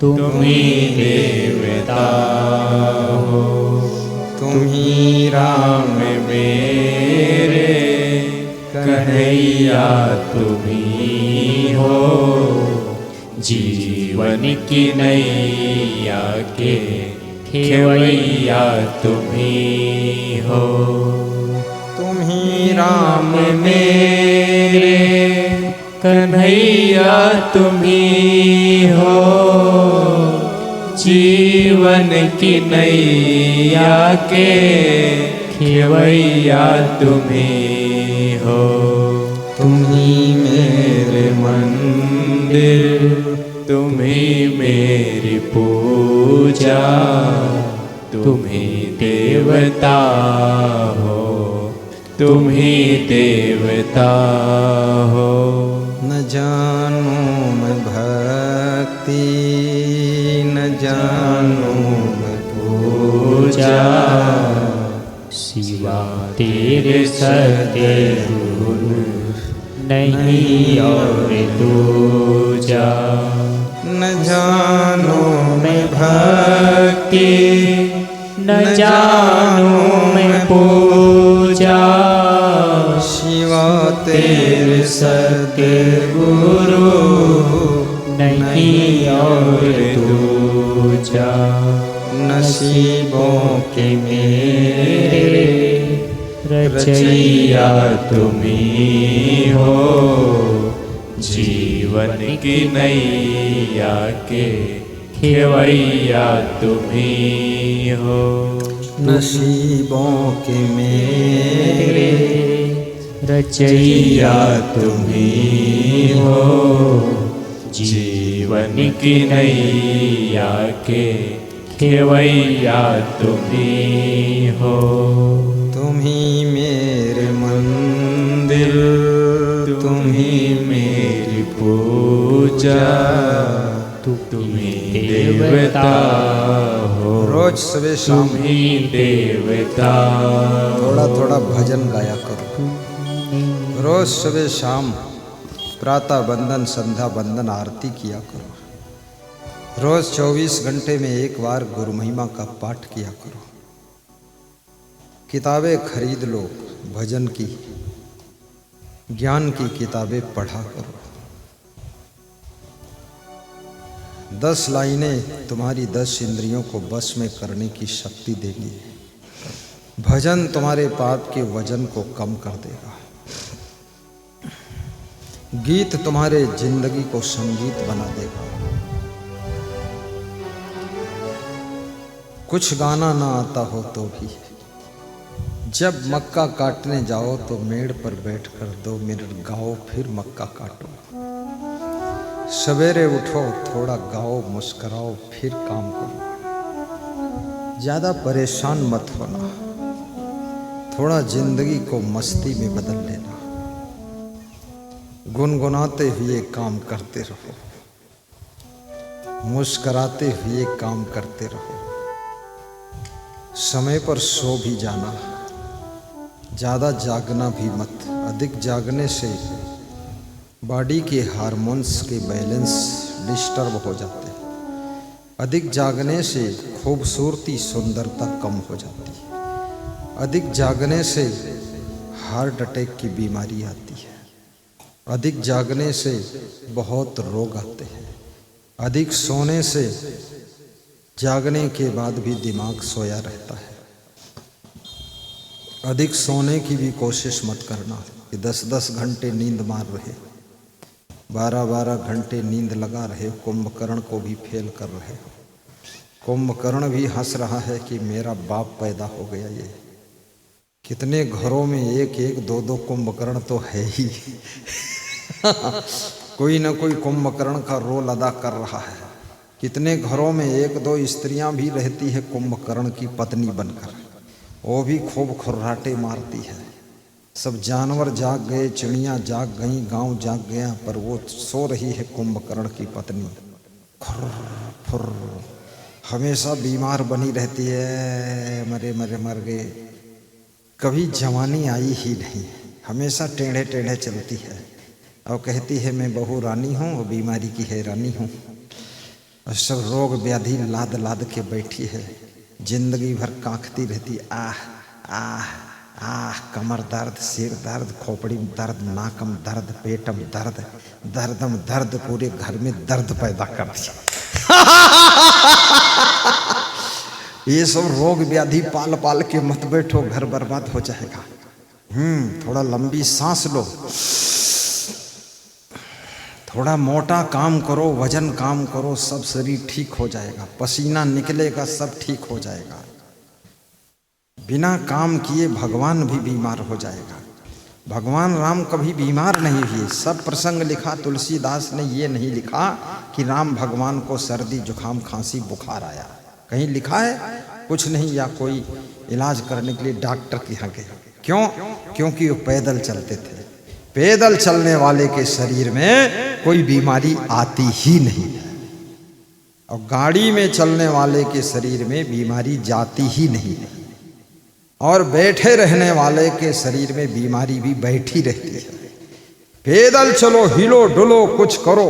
तुम्ही देवता हो। तुम्ही राम मेरे कन्हैया तुम्ही हो, जीवन की नैया के खेवैया तुम्ही हो। तुम्ही राम मेरे कन्हैया तुम्ही हो, जीवन की नैया के खेवैया तुम्ही हो। तुम्ही मेरे मंदिर, तुम्ही मेरी पूजा, तुम्ही देवता हो, तुम्ही देवता हो। न जानू मैं भक्ति, न जानू मैं पूजा, सिवा तेरे सद्गुरु नहीं और दूजा। न जानू मैं भक्ति, न जानू मैं पूजा, शिवा तेरे सद्गुरु नहीं और दूजा। नसीबों के मेरे रचैया तुम्ही हो, जीवन की नैया के खेवैया तुम्ही हो। नसीबों के मेरे रचैया तुम्ही हो, जीवन की नैया के खेवैया तुम्ही हो। तुम्ही मेरे मंदिर, तुम्ही मेरी पूजा, तुम्ही देवता हो, रोज सुबह शाम तुम्ही देवता। थोड़ा थोड़ा भजन गाया करो। रोज सुबह शाम प्रातः वंदन, संध्या वंदन, आरती किया करो। रोज 24 घंटे में एक बार गुरु महिमा का पाठ किया करो। किताबें खरीद लो, भजन की, ज्ञान की किताबें पढ़ा करो। 10 लाइनें तुम्हारी 10 इंद्रियों को बस में करने की शक्ति देंगी। भजन तुम्हारे पाप के वजन को कम कर देगा। गीत तुम्हारे जिंदगी को संगीत बना देगा। कुछ गाना ना आता हो तो भी जब मक्का काटने जाओ तो मेड़ पर बैठकर 2 मिनट गाओ, फिर मक्का काटो। सवेरे उठो, थोड़ा गाओ, मुस्कुराओ, फिर काम करो। ज़्यादा परेशान मत होना, थोड़ा जिंदगी को मस्ती में बदल लेना। गुनगुनाते हुए काम करते रहो, मुस्कुराते हुए काम करते रहो। समय पर सो भी जाना, ज़्यादा जागना भी मत। अधिक जागने से बॉडी के हार्मोन्स के बैलेंस डिस्टर्ब हो जाते हैं। अधिक जागने से खूबसूरती, सुंदरता कम हो जाती है। अधिक जागने से हार्ट अटैक की बीमारी आती है। अधिक जागने से बहुत रोग आते हैं। अधिक सोने से जागने के बाद भी दिमाग सोया रहता है। अधिक सोने की भी कोशिश मत करना कि 10-10 घंटे नींद मार रहे, 12-12 घंटे नींद लगा रहे, कुंभकर्ण को भी फेल कर रहे हो। कुंभकर्ण भी हंस रहा है कि मेरा बाप पैदा हो गया। ये कितने घरों में 1-1, 2-2 कुंभकर्ण तो है ही। कोई ना कोई कुंभकर्ण का रोल अदा कर रहा है। कितने घरों में 1-2 स्त्रियां भी रहती है कुंभकर्ण की पत्नी बनकर, वो भी खूब खुर्राटे मारती है। सब जानवर जाग गए, चिड़ियाँ जाग गईं, गांव जाग गया, पर वो सो रही है कुंभकर्ण की पत्नी। खुर फुर हमेशा बीमार बनी रहती है। मरे मरे मर गए, कभी जवानी आई ही नहीं, हमेशा टेढ़े टेढ़े चलती है और कहती है मैं बहू रानी हूँ और बीमारी की हैरानी हूँ। और सब रोग व्याधि लाद लाद के बैठी है, जिंदगी भर कांखती रहती, आह आह आह, कमर दर्द, सिर दर्द, खोपड़ी में दर्द, नाकम दर्द, पेटम दर्द, दर्दम दर्द, पूरे घर में दर्द पैदा कर दिया। ये सब रोग व्याधि पाल पाल के मत बैठो, घर बर्बाद हो जाएगा। थोड़ा लंबी सांस लो, थोड़ा मोटा काम करो, वजन काम करो, सब शरीर ठीक हो जाएगा, पसीना निकलेगा, सब ठीक हो जाएगा। बिना काम किए भगवान भी बीमार हो जाएगा। भगवान राम कभी बीमार नहीं हुए। सब प्रसंग लिखा तुलसीदास ने, ये नहीं लिखा कि राम भगवान को सर्दी जुकाम खांसी बुखार आया, कहीं लिखा है? कुछ नहीं। या कोई इलाज करने के लिए डॉक्टर के यहाँ गए, क्यों? क्योंकि वो पैदल चलते थे। पैदल चलने वाले के शरीर में कोई बीमारी आती ही नहीं है, और गाड़ी में चलने वाले के शरीर में बीमारी जाती ही नहीं है, और बैठे रहने वाले के शरीर में बीमारी भी बैठी रहती है। पैदल चलो, हिलो डुलो, कुछ करो।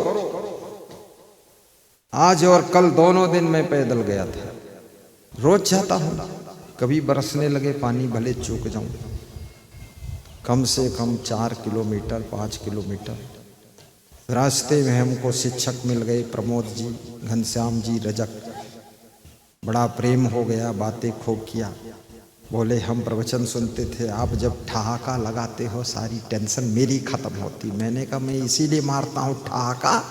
आज और कल दोनों दिन मैं पैदल गया था, रोज जाता हूँ। कभी बरसने लगे पानी, भले चूक जाऊं, कम से कम 4 किलोमीटर 5 किलोमीटर। रास्ते में हमको शिक्षक मिल गए, प्रमोद जी, घनश्याम जी, रजक। बड़ा प्रेम हो गया, बातें खूब किया। बोले हम प्रवचन सुनते थे, आप जब ठहाका लगाते हो सारी टेंशन मेरी खत्म होती। मैंने कहा मैं इसीलिए मारता हूँ ठहाका,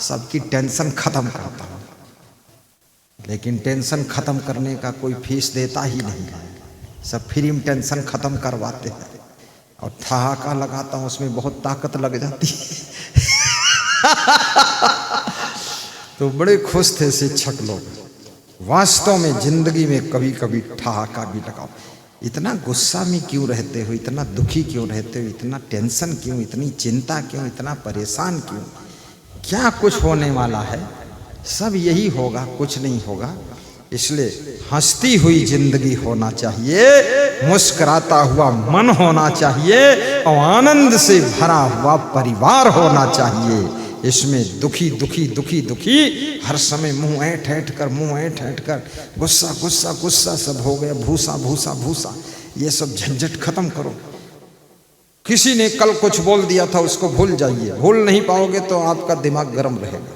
सबकी टेंशन खत्म करता हूँ। लेकिन टेंशन खत्म करने का कोई फीस देता ही नहीं है, सब फ्री में टेंशन खत्म करवाते हैं। और ठहाका लगाता हूँ, उसमें बहुत ताकत लग जाती है। तो बड़े खुश थे शिक्षक लोग। वास्तव में जिंदगी में कभी कभी ठहाका भी लगाओ। इतना गुस्सा में क्यों रहते हो, इतना दुखी क्यों रहते हो, इतना टेंशन क्यों, इतनी चिंता क्यों, इतना परेशान क्यों? क्या कुछ होने वाला है? सब यही होगा, कुछ नहीं होगा। इसलिए हंसती हुई जिंदगी होना चाहिए, मुस्कुराता हुआ मन होना चाहिए, और आनंद से भरा हुआ परिवार होना चाहिए। इसमें दुखी दुखी दुखी दुखी हर समय मुंह ऐंठ ऐंठ कर, मुंह ऐंठ ऐंठ कर, गुस्सा गुस्सा गुस्सा, सब हो गया भूसा भूसा भूसा। ये सब झंझट खत्म करो। किसी ने कल कुछ बोल दिया था, उसको भूल जाइए। भूल नहीं पाओगे तो आपका दिमाग गर्म रहेगा।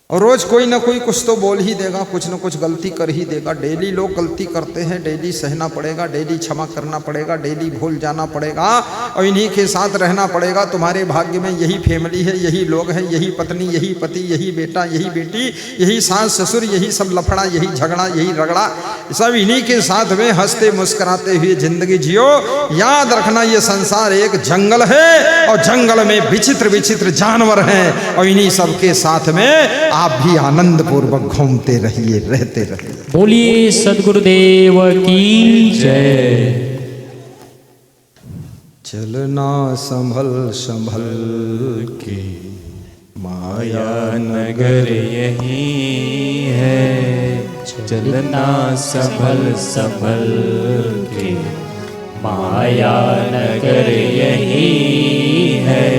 और रोज कोई ना कोई कुछ तो बोल ही देगा, कुछ ना कुछ गलती कर ही देगा। डेली लोग गलती करते हैं, डेली सहना पड़ेगा, डेली क्षमा करना पड़ेगा, डेली भूल जाना पड़ेगा, और इन्हीं के साथ रहना पड़ेगा। तुम्हारे भाग्य में यही फैमिली है, यही लोग हैं, यही पत्नी, यही पति, यही बेटा, यही बेटी, यही सास ससुर, यही सब लफड़ा, यही झगड़ा, यही रगड़ा, सब इन्हीं के साथ में हंसते मुस्कुराते हुए जिंदगी जियो। याद रखना ये संसार एक जंगल है, और जंगल में विचित्र विचित्र जानवर हैं, और इन्हीं सबके साथ में आप भी आनंद पूर्वक घूमते रहिए, रहते रहिए। बोलिए सद्गुरुदेव की जय। चलना संभल संभल के, माया नगर यही है। चलना संभल संभल के, माया नगर यही है।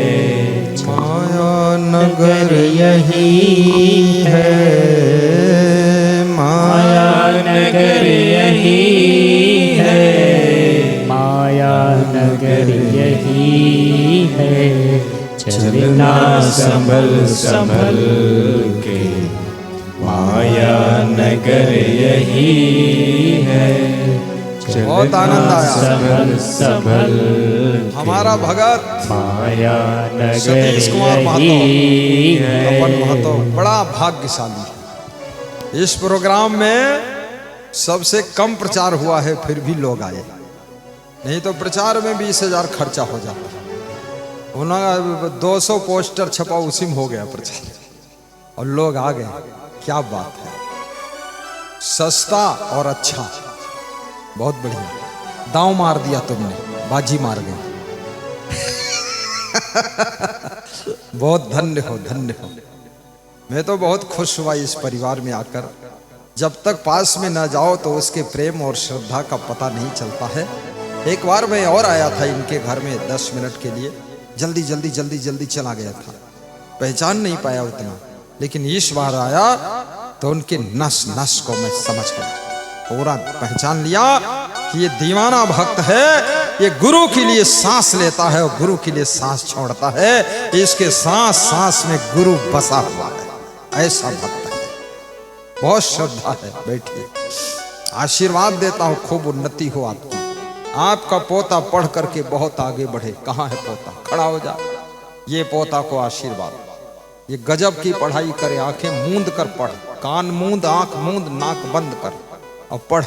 माया नगर यही है, माया नगर यही है। माया नगर यही है। चलना संभल संभल के, माया नगर यही है। बहुत आनंद आया। संभल संभल हमारा भगत माया नगर सतीश कुमार महतो, यही है। अपन महतो बड़ा भाग्यशाली है। इस प्रोग्राम में सबसे कम प्रचार हुआ है, फिर भी लोग आए। नहीं तो प्रचार में 20,000 खर्चा हो जाता है। उन्होंने 200 पोस्टर छपा, उसी में हो गया प्रचार, और लोग आ गए। क्या बात है, सस्ता और अच्छा, बहुत बढ़िया। दांव मार दिया तुमने, बाजी मार गए। बहुत धन्य हो, धन्य हो। मैं तो बहुत खुश हुआ इस परिवार में आकर। जब तक पास में न जाओ तो उसके प्रेम और श्रद्धा का पता नहीं चलता है। एक बार मैं और आया था इनके घर में 10 मिनट के लिए, जल्दी जल्दी जल्दी जल्दी चला गया था, पहचान नहीं पाया उतना, लेकिन इस बार आया तो उनके नस नस को मैं समझ गया, पूरा पहचान लिया कि ये दीवाना भक्त है, ये गुरु के लिए सांस लेता है और गुरु के लिए सांस छोड़ता है, इसके सांस सांस में गुरु बसा हुआ है, ऐसा भक्त है, बहुत श्रद्धा है। बैठिए, आशीर्वाद देता हूँ, खूब उन्नति हो आपकी, आपका पोता पढ़ करके बहुत आगे बढ़े। कहाँ है पोता? खड़ा हो जा, ये पोता को आशीर्वाद, ये गजब की पढ़ाई करे, आंखें मूंद कर पढ़, कान मूंद, आंख मूंद, नाक बंद कर और पढ़,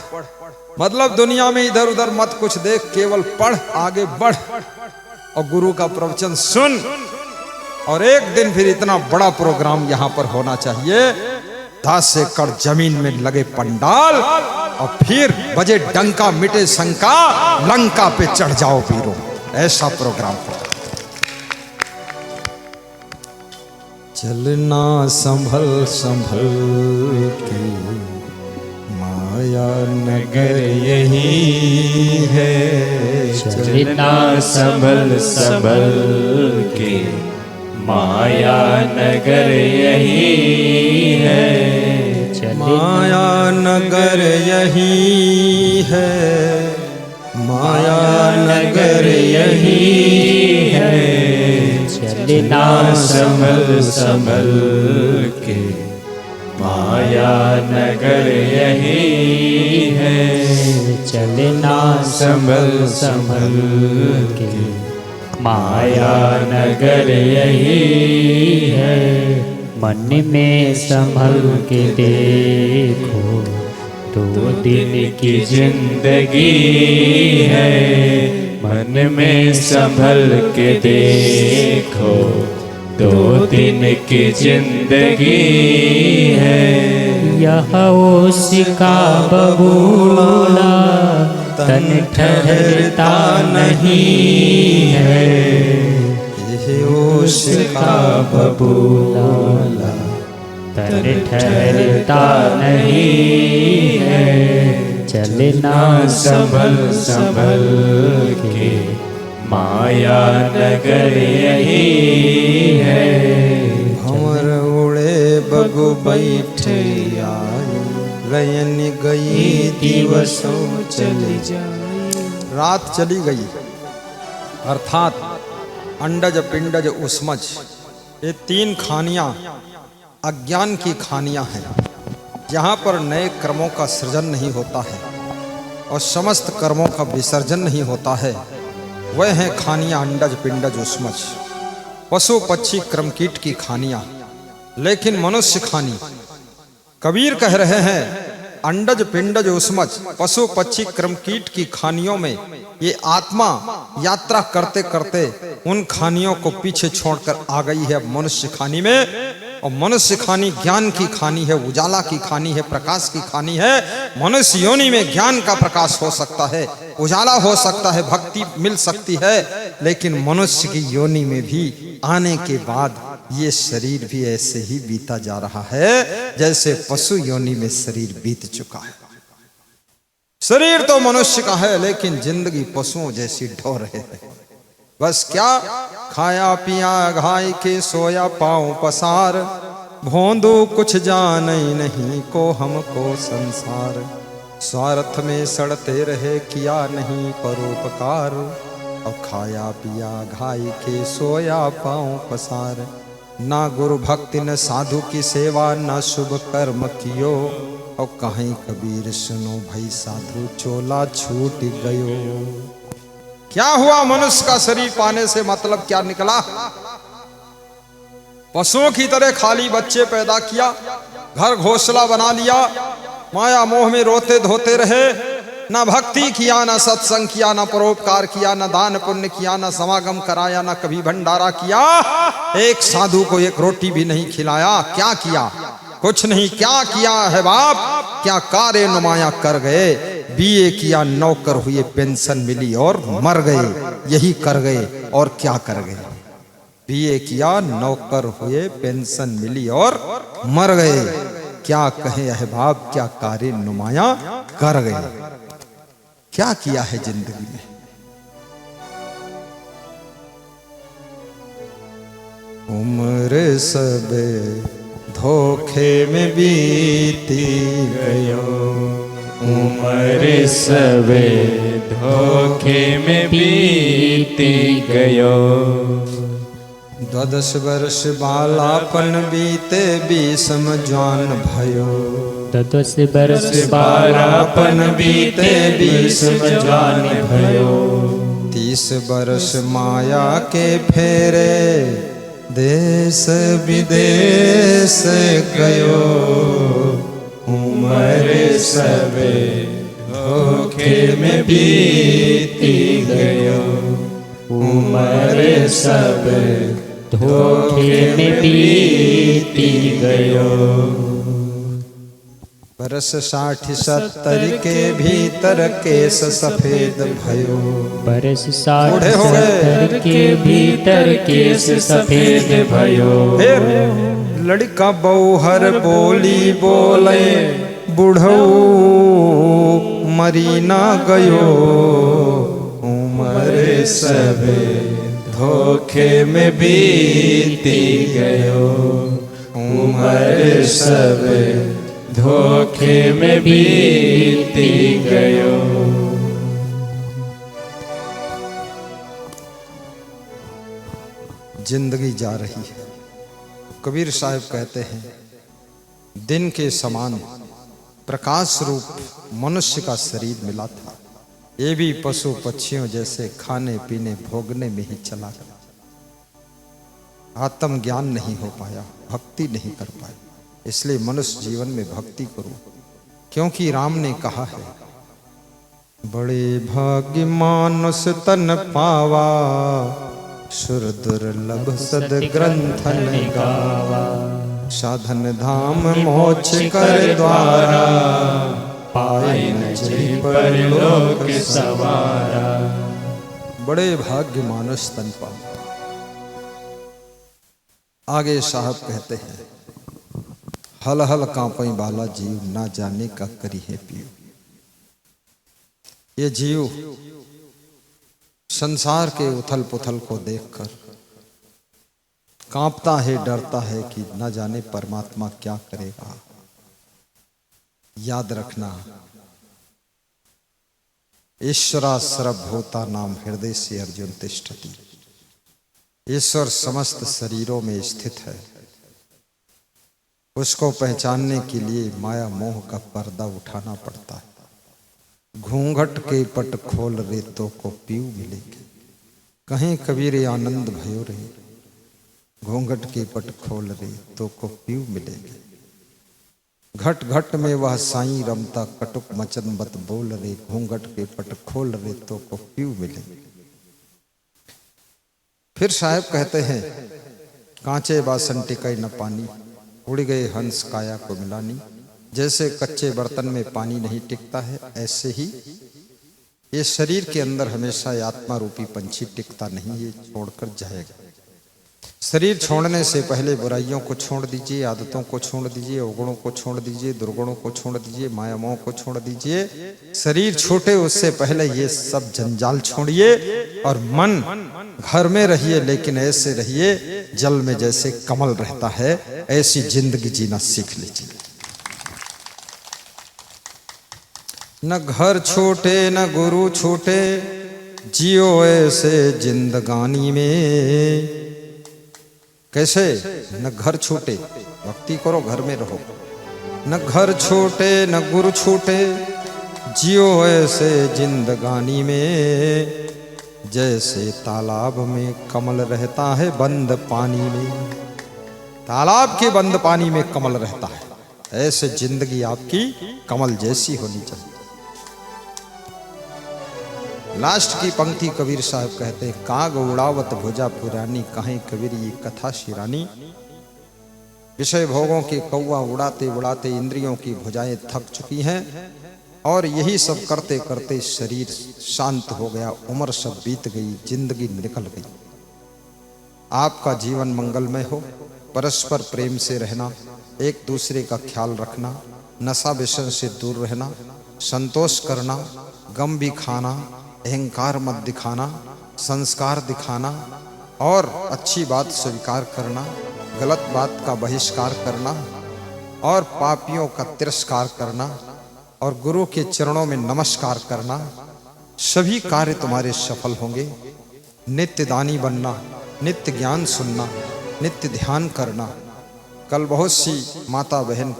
मतलब दुनिया में इधर उधर मत कुछ देख, केवल पढ़, आगे बढ़ और गुरु का प्रवचन सुन। और एक दिन फिर इतना बड़ा प्रोग्राम यहाँ पर होना चाहिए, 10 एकड़ जमीन में लगे पंडाल और फिर बजे डंका, मिटे शंका, लंका पे चढ़ जाओ वीरों, ऐसा प्रोग्राम हो। चलना संभल संभल के, माया नगर यही है, चलना संभल संभल के, माया नगर यही है, माया नगर यही है, माया नगर यही है, चलना संभल संभल के, माया नगर यही है, चलना संभल संभल के, माया नगर यही है, मन में संभल के देखो, 2 दिन की जिंदगी है, मन में संभल के देखो, 2 दिन की जिंदगी है, यह ओसिका बबूला तन ठहरता नहीं है, ओशिका बबूला तन ठहरता नहीं है, चलना संभल संभल के, माया नगर यही है, भंवर उड़े बगु बैठे आई, रयन गई दिवसों चली जाई, रात चली गई, अर्थात अंडज पिंडज उस्मज, ये 3 खानियां अज्ञान की खानियां हैं, जहाँ पर नए कर्मों का सृजन नहीं होता है और समस्त कर्मों का विसर्जन नहीं होता है, वह हैं खानियां अंडज पिंडज उस्मज, पशु पक्षी क्रम कीट की खानियां। लेकिन मनुष्य खानी, कबीर कह रहे हैं, अंडज पिंडज उस्मज, पशु पक्षी क्रम कीट की खानियों में ये आत्मा यात्रा करते करते उन खानियों को पीछे छोड़कर आ गई है मनुष्य खानी में। और मनुष्य खानी ज्ञान की खानी है, उजाला की खानी है, प्रकाश की खानी है। मनुष्य योनि में ज्ञान का प्रकाश हो सकता है, उजाला हो सकता है, भक्ति मिल सकती है, लेकिन मनुष्य की योनि में भी आने के बाद ये शरीर भी ऐसे ही बीता जा रहा है जैसे पशु योनि में शरीर बीत चुका है। शरीर तो मनुष्य का है, लेकिन जिंदगी पशुओं जैसी ढो रहे हैं। बस क्या खाया पिया घाई के सोया पाँव पसार, भोंदू कुछ जान नहीं को हमको संसार, स्वार्थ में सड़ते रहे किया नहीं परोपकार, और खाया पिया घाई के सोया पाँव पसार, ना गुरु भक्ति न साधु की सेवा न शुभ कर्म कियो, और कहीं कबीर सुनो भाई साधु चोला छूट गयो। क्या हुआ? मनुष्य का शरीर पाने से मतलब क्या निकला? पशुओं की तरह खाली बच्चे पैदा किया, घर घोंसला बना लिया, माया मोह में रोते धोते रहे, ना भक्ति किया, ना सत्संग किया, ना परोपकार किया, ना दान पुण्य किया, ना समागम कराया, ना कभी भंडारा किया, एक साधु को एक रोटी भी नहीं खिलाया। क्या किया? कुछ नहीं। क्या किया है बाप? क्या कार्य नुमाया कर गए? बीए किया, नौकर हुए, पेंशन मिली और मर गए। यही कर गए और क्या कर गए? बीए किया, नौकर हुए, पेंशन मिली और मर गए। क्या कहे है बाप? क्या कार्य नुमाया कर गए? क्या किया है जिंदगी में? उम्र सब धोखे में बीती गयो, उम्र सब धोखे में बीती गयो। 12 वर्ष बालापन बीते 20 जवान भयो, 10 वर्ष बालापन बीते 20 जवान भयो। 30 वर्ष माया के फेरे देश विदेश गयो, उम्र सब धोखे में बीती गयो, उम्र सब धोखे में बीती गयो। वर्ष 60-70 के भीतर केस सफेद भयो, वर्ष बूढ़े हो गए। 60-70 के भीतर केस सफेद भयो। फिर लड़का बौहर बोली बोले, बुढ़ऊ मरी ना गयो, उम्र सब धोखे में बीती गयो, उम्र सब धोखे में बीती गयो। जिंदगी जा रही है। कबीर साहब कहते हैं, दिन के समान प्रकाश रूप मनुष्य का शरीर मिला था, ये भी पशु पक्षियों जैसे खाने पीने भोगने में ही चला गया। आत्मज्ञान नहीं हो पाया, भक्ति नहीं कर पाया। इसलिए मनुष्य जीवन में भक्ति करो, क्योंकि राम ने कहा है, बड़े भाग्य मानुष तन पावा, सुर दुर्लभ सद ग्रंथन गावा, साधन धाम मोक्ष कर द्वारा, पाए न जी परलोक सवारा। बड़े भाग्य मानुष तन पावा। आगे साहब कहते हैं, हल हल कांपई बाला जीव, ना जाने का करी है पीऊ। ये जीव संसार के उथल पुथल को देखकर कांपता है, डरता है कि न जाने परमात्मा क्या करेगा। याद रखना, ईश्वरा सर्वभूता नाम हृदय से अर्जुन तिष्ठति। ईश्वर समस्त शरीरों में स्थित है। उसको पहचानने के लिए माया मोह का पर्दा उठाना पड़ता है। घूंघट के पट खोल रेतों को पीऊ मिलेगी, कहीं कबीर आनंद भयो रे। घूंघट के पट खोल रेतों को पीऊ मिलेगी, घट घट में वह साईं रमता, कटुक मचन बत बोल रे। घूंघट के पट खोल रेतों को पीऊ मिलेगी। फिर साहब कहते हैं, कांचे बासन टिकाई न पानी, उड़ गए हंस काया को मिलानी। जैसे कच्चे बर्तन में पानी नहीं टिकता है, ऐसे ही ये शरीर के अंदर हमेशा आत्मा रूपी पंछी टिकता नहीं, ये छोड़कर जाएगा। शरीर छोड़ने से पहले बुराइयों को छोड़ दीजिए, आदतों को छोड़ दीजिए, अवगुणों को छोड़ दीजिए, दुर्गुणों को छोड़ दीजिए, माया मोह को छोड़ दीजिए। शरीर छूटे उससे पहले ये सब जंजाल छोड़िए और मन घर में रहिए, लेकिन ऐसे रहिए जल में जैसे कमल रहता है, ऐसी जिंदगी जीना सीख लीजिए। न घर छोटे न गुरु छोटे, जियो ऐसे जिंदगानी में। कैसे? न घर छोटे, भक्ति करो, घर में रहो। न घर छोटे न गुरु छोटे, जियो ऐसे जिंदगानी में। जैसे तालाब में कमल रहता है बंद पानी में, तालाब के बंद पानी में कमल रहता है, ऐसे जिंदगी आपकी कमल जैसी होनी चाहिए। लास्ट की पंक्ति कबीर साहब कहते हैं, काग उड़ावत भुजा पुरानी, कहें कबीर ये कथा शिरानी। विषय भोगों के कौवा उड़ाते उड़ाते इंद्रियों की भुजाएं थक चुकी हैं, और यही सब करते करते शरीर शांत हो गया, उम्र सब बीत गई, जिंदगी निकल गई। आपका जीवन मंगलमय हो, परस्पर प्रेम से रहना, एक दूसरे का ख्याल रखना, नशा व्यसन से दूर रहना, संतोष करना, गम भी खाना, अहंकार मत दिखाना, संस्कार दिखाना, और अच्छी बात स्वीकार करना, गलत बात का बहिष्कार करना और पापियों का तिरस्कार करना और गुरु के चरणों में नमस्कार करना, सभी कार्य तुम्हारे सफल होंगे। नित्य दानी बनना, नित्य ज्ञान सुनना, नित्य ध्यान करना। कल बहुत सी माता बहन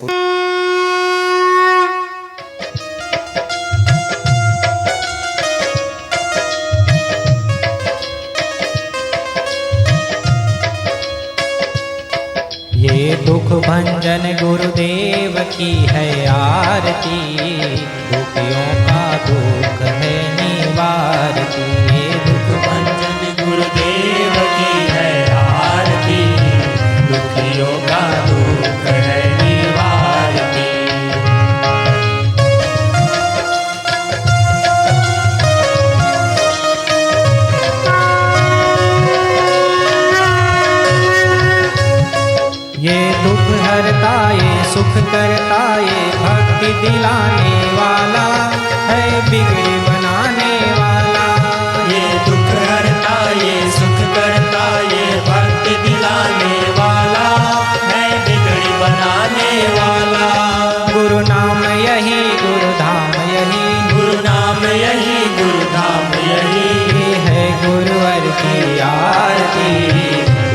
ये दुख भंजन गुरुदेव की है आरती, दुखियों का दुख है निवारती। ये दुख भंजन गुरुदेव की है आरती, दुखियों का दुख है निवारती। ये दुख हरता, ये सुख करता, ये भक्ति दिलाने वाला है, बिगड़ी बनाने वाला। ये दुख हरता, ये सुख करता, ये भक्ति दिलाने वाला है, बिगड़ी बनाने वाला। गुरु नाम यही, गुरु धाम यही, गुरु नाम यही, गुरु धाम यही। ये है गुरुवर की आरती,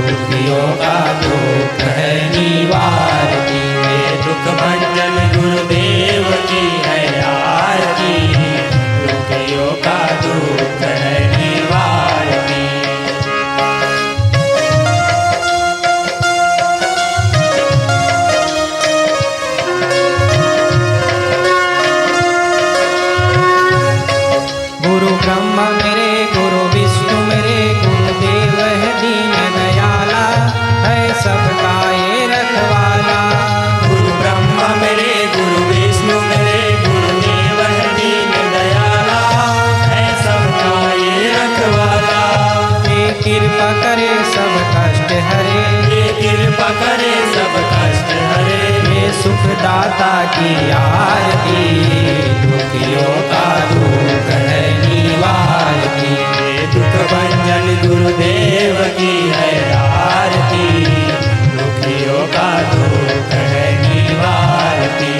दुखियों का दुख है निवारती। ये दुख भंजन गुरुदेव की है आरती, दुखियों का दुख है निवारती। गुरु ब्रह्मा मेरे, गुरु विष्णु मेरे, गुरुदेव है दीन दयाला, है सबका ये रखवाला। गुरु ब्रह्मा मेरे, गुरु विष्णु मेरे, गुरुदेव है दीन दयाला, है सबका ये रखवाला। ये कृपा करे सब कष्ट हरे, ये कृपा करे सब कष्ट हरे। ये सुखदाता की आरती, दुखियों का दुख है निवारती। ये दुख भंजन गुरुदेव की है आरती, दुखियों का दुख है निवारती।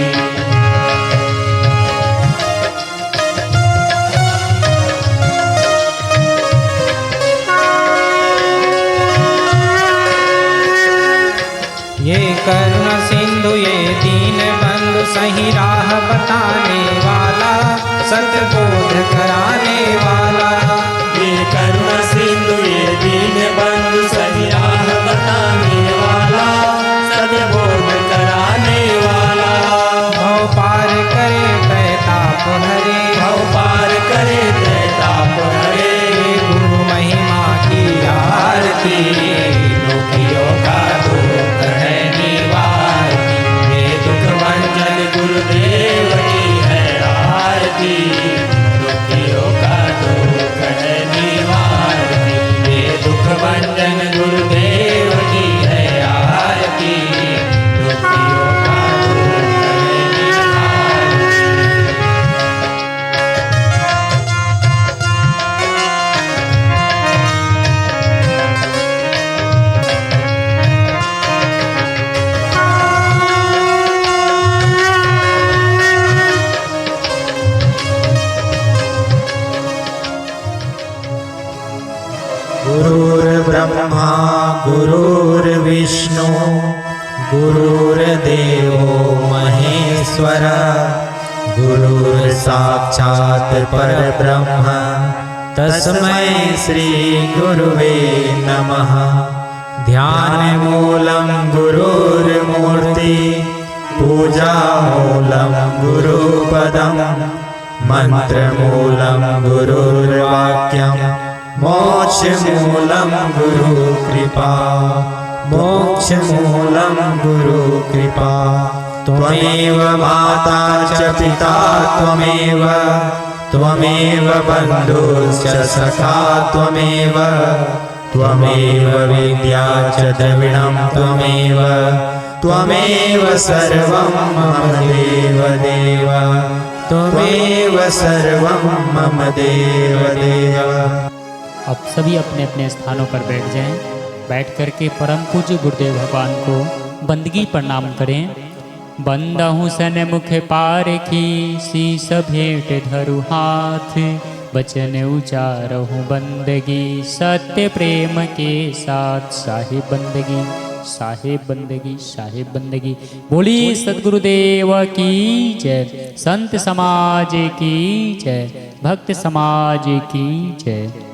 ये करुणा सिंधु, ये दीन बंधु, सही राह बताने वाला, सतबोध कराने वाला। ये करुणा सिंधु, ये दीन बंधु, सही राह बताने वाला, सतबोध कराने वाला। भव पार करे तैताप हरे, भव पार करे तैताप हरे। गुरु महिमा की आरती, दुखियों का दुख है निवारती। ये दुख भंजन गुरुदेव की है आरती, दुखियों का दुख है निवारती। ये दुख भंजन गुरुदेव की है आरती, दुखियों का दुख है निवारती। गुरुर्ब्रह्मा गुरुर्विष्णु गुरुर्देवो महेश्वर, गुरुर्साक्षात् परब्रह्म, तस्मै श्री गुरुवे नमः। ध्यानमूलं गुरुर्मूर्ति, पूजामूलं गुरुपदं, मन्त्रमूलं गुरुर्वाक्यं, मोक्षमूलं गुरुकृपा, मोक्षमूलं गुरुकृपा। त्वमेव माता च पिता त्वमेव, त्वमेव बन्धुश्च सखा त्वमेव, त्वमेव विद्या च द्रविणं त्वमेव, त्वमेव सर्वं मम देवदेव, त्वमेव सर्वं मम देवदेव। अब सभी अपने अपने स्थानों पर बैठ जाएं। बैठ करके परम पूज्य गुरुदेव भगवान को बंदगी प्रणाम करें। बंदहु सन मुख पारखी, शीस भेंट धरु हाथ, बचन उचारहु बंदगी, सत्य प्रेम के साथ। साहिब बंदगी, साहिब बंदगी, साहिब बंदगी। बोलिए सद्गुरुदेव की जय, संत समाज की जय, भक्त समाज की जय।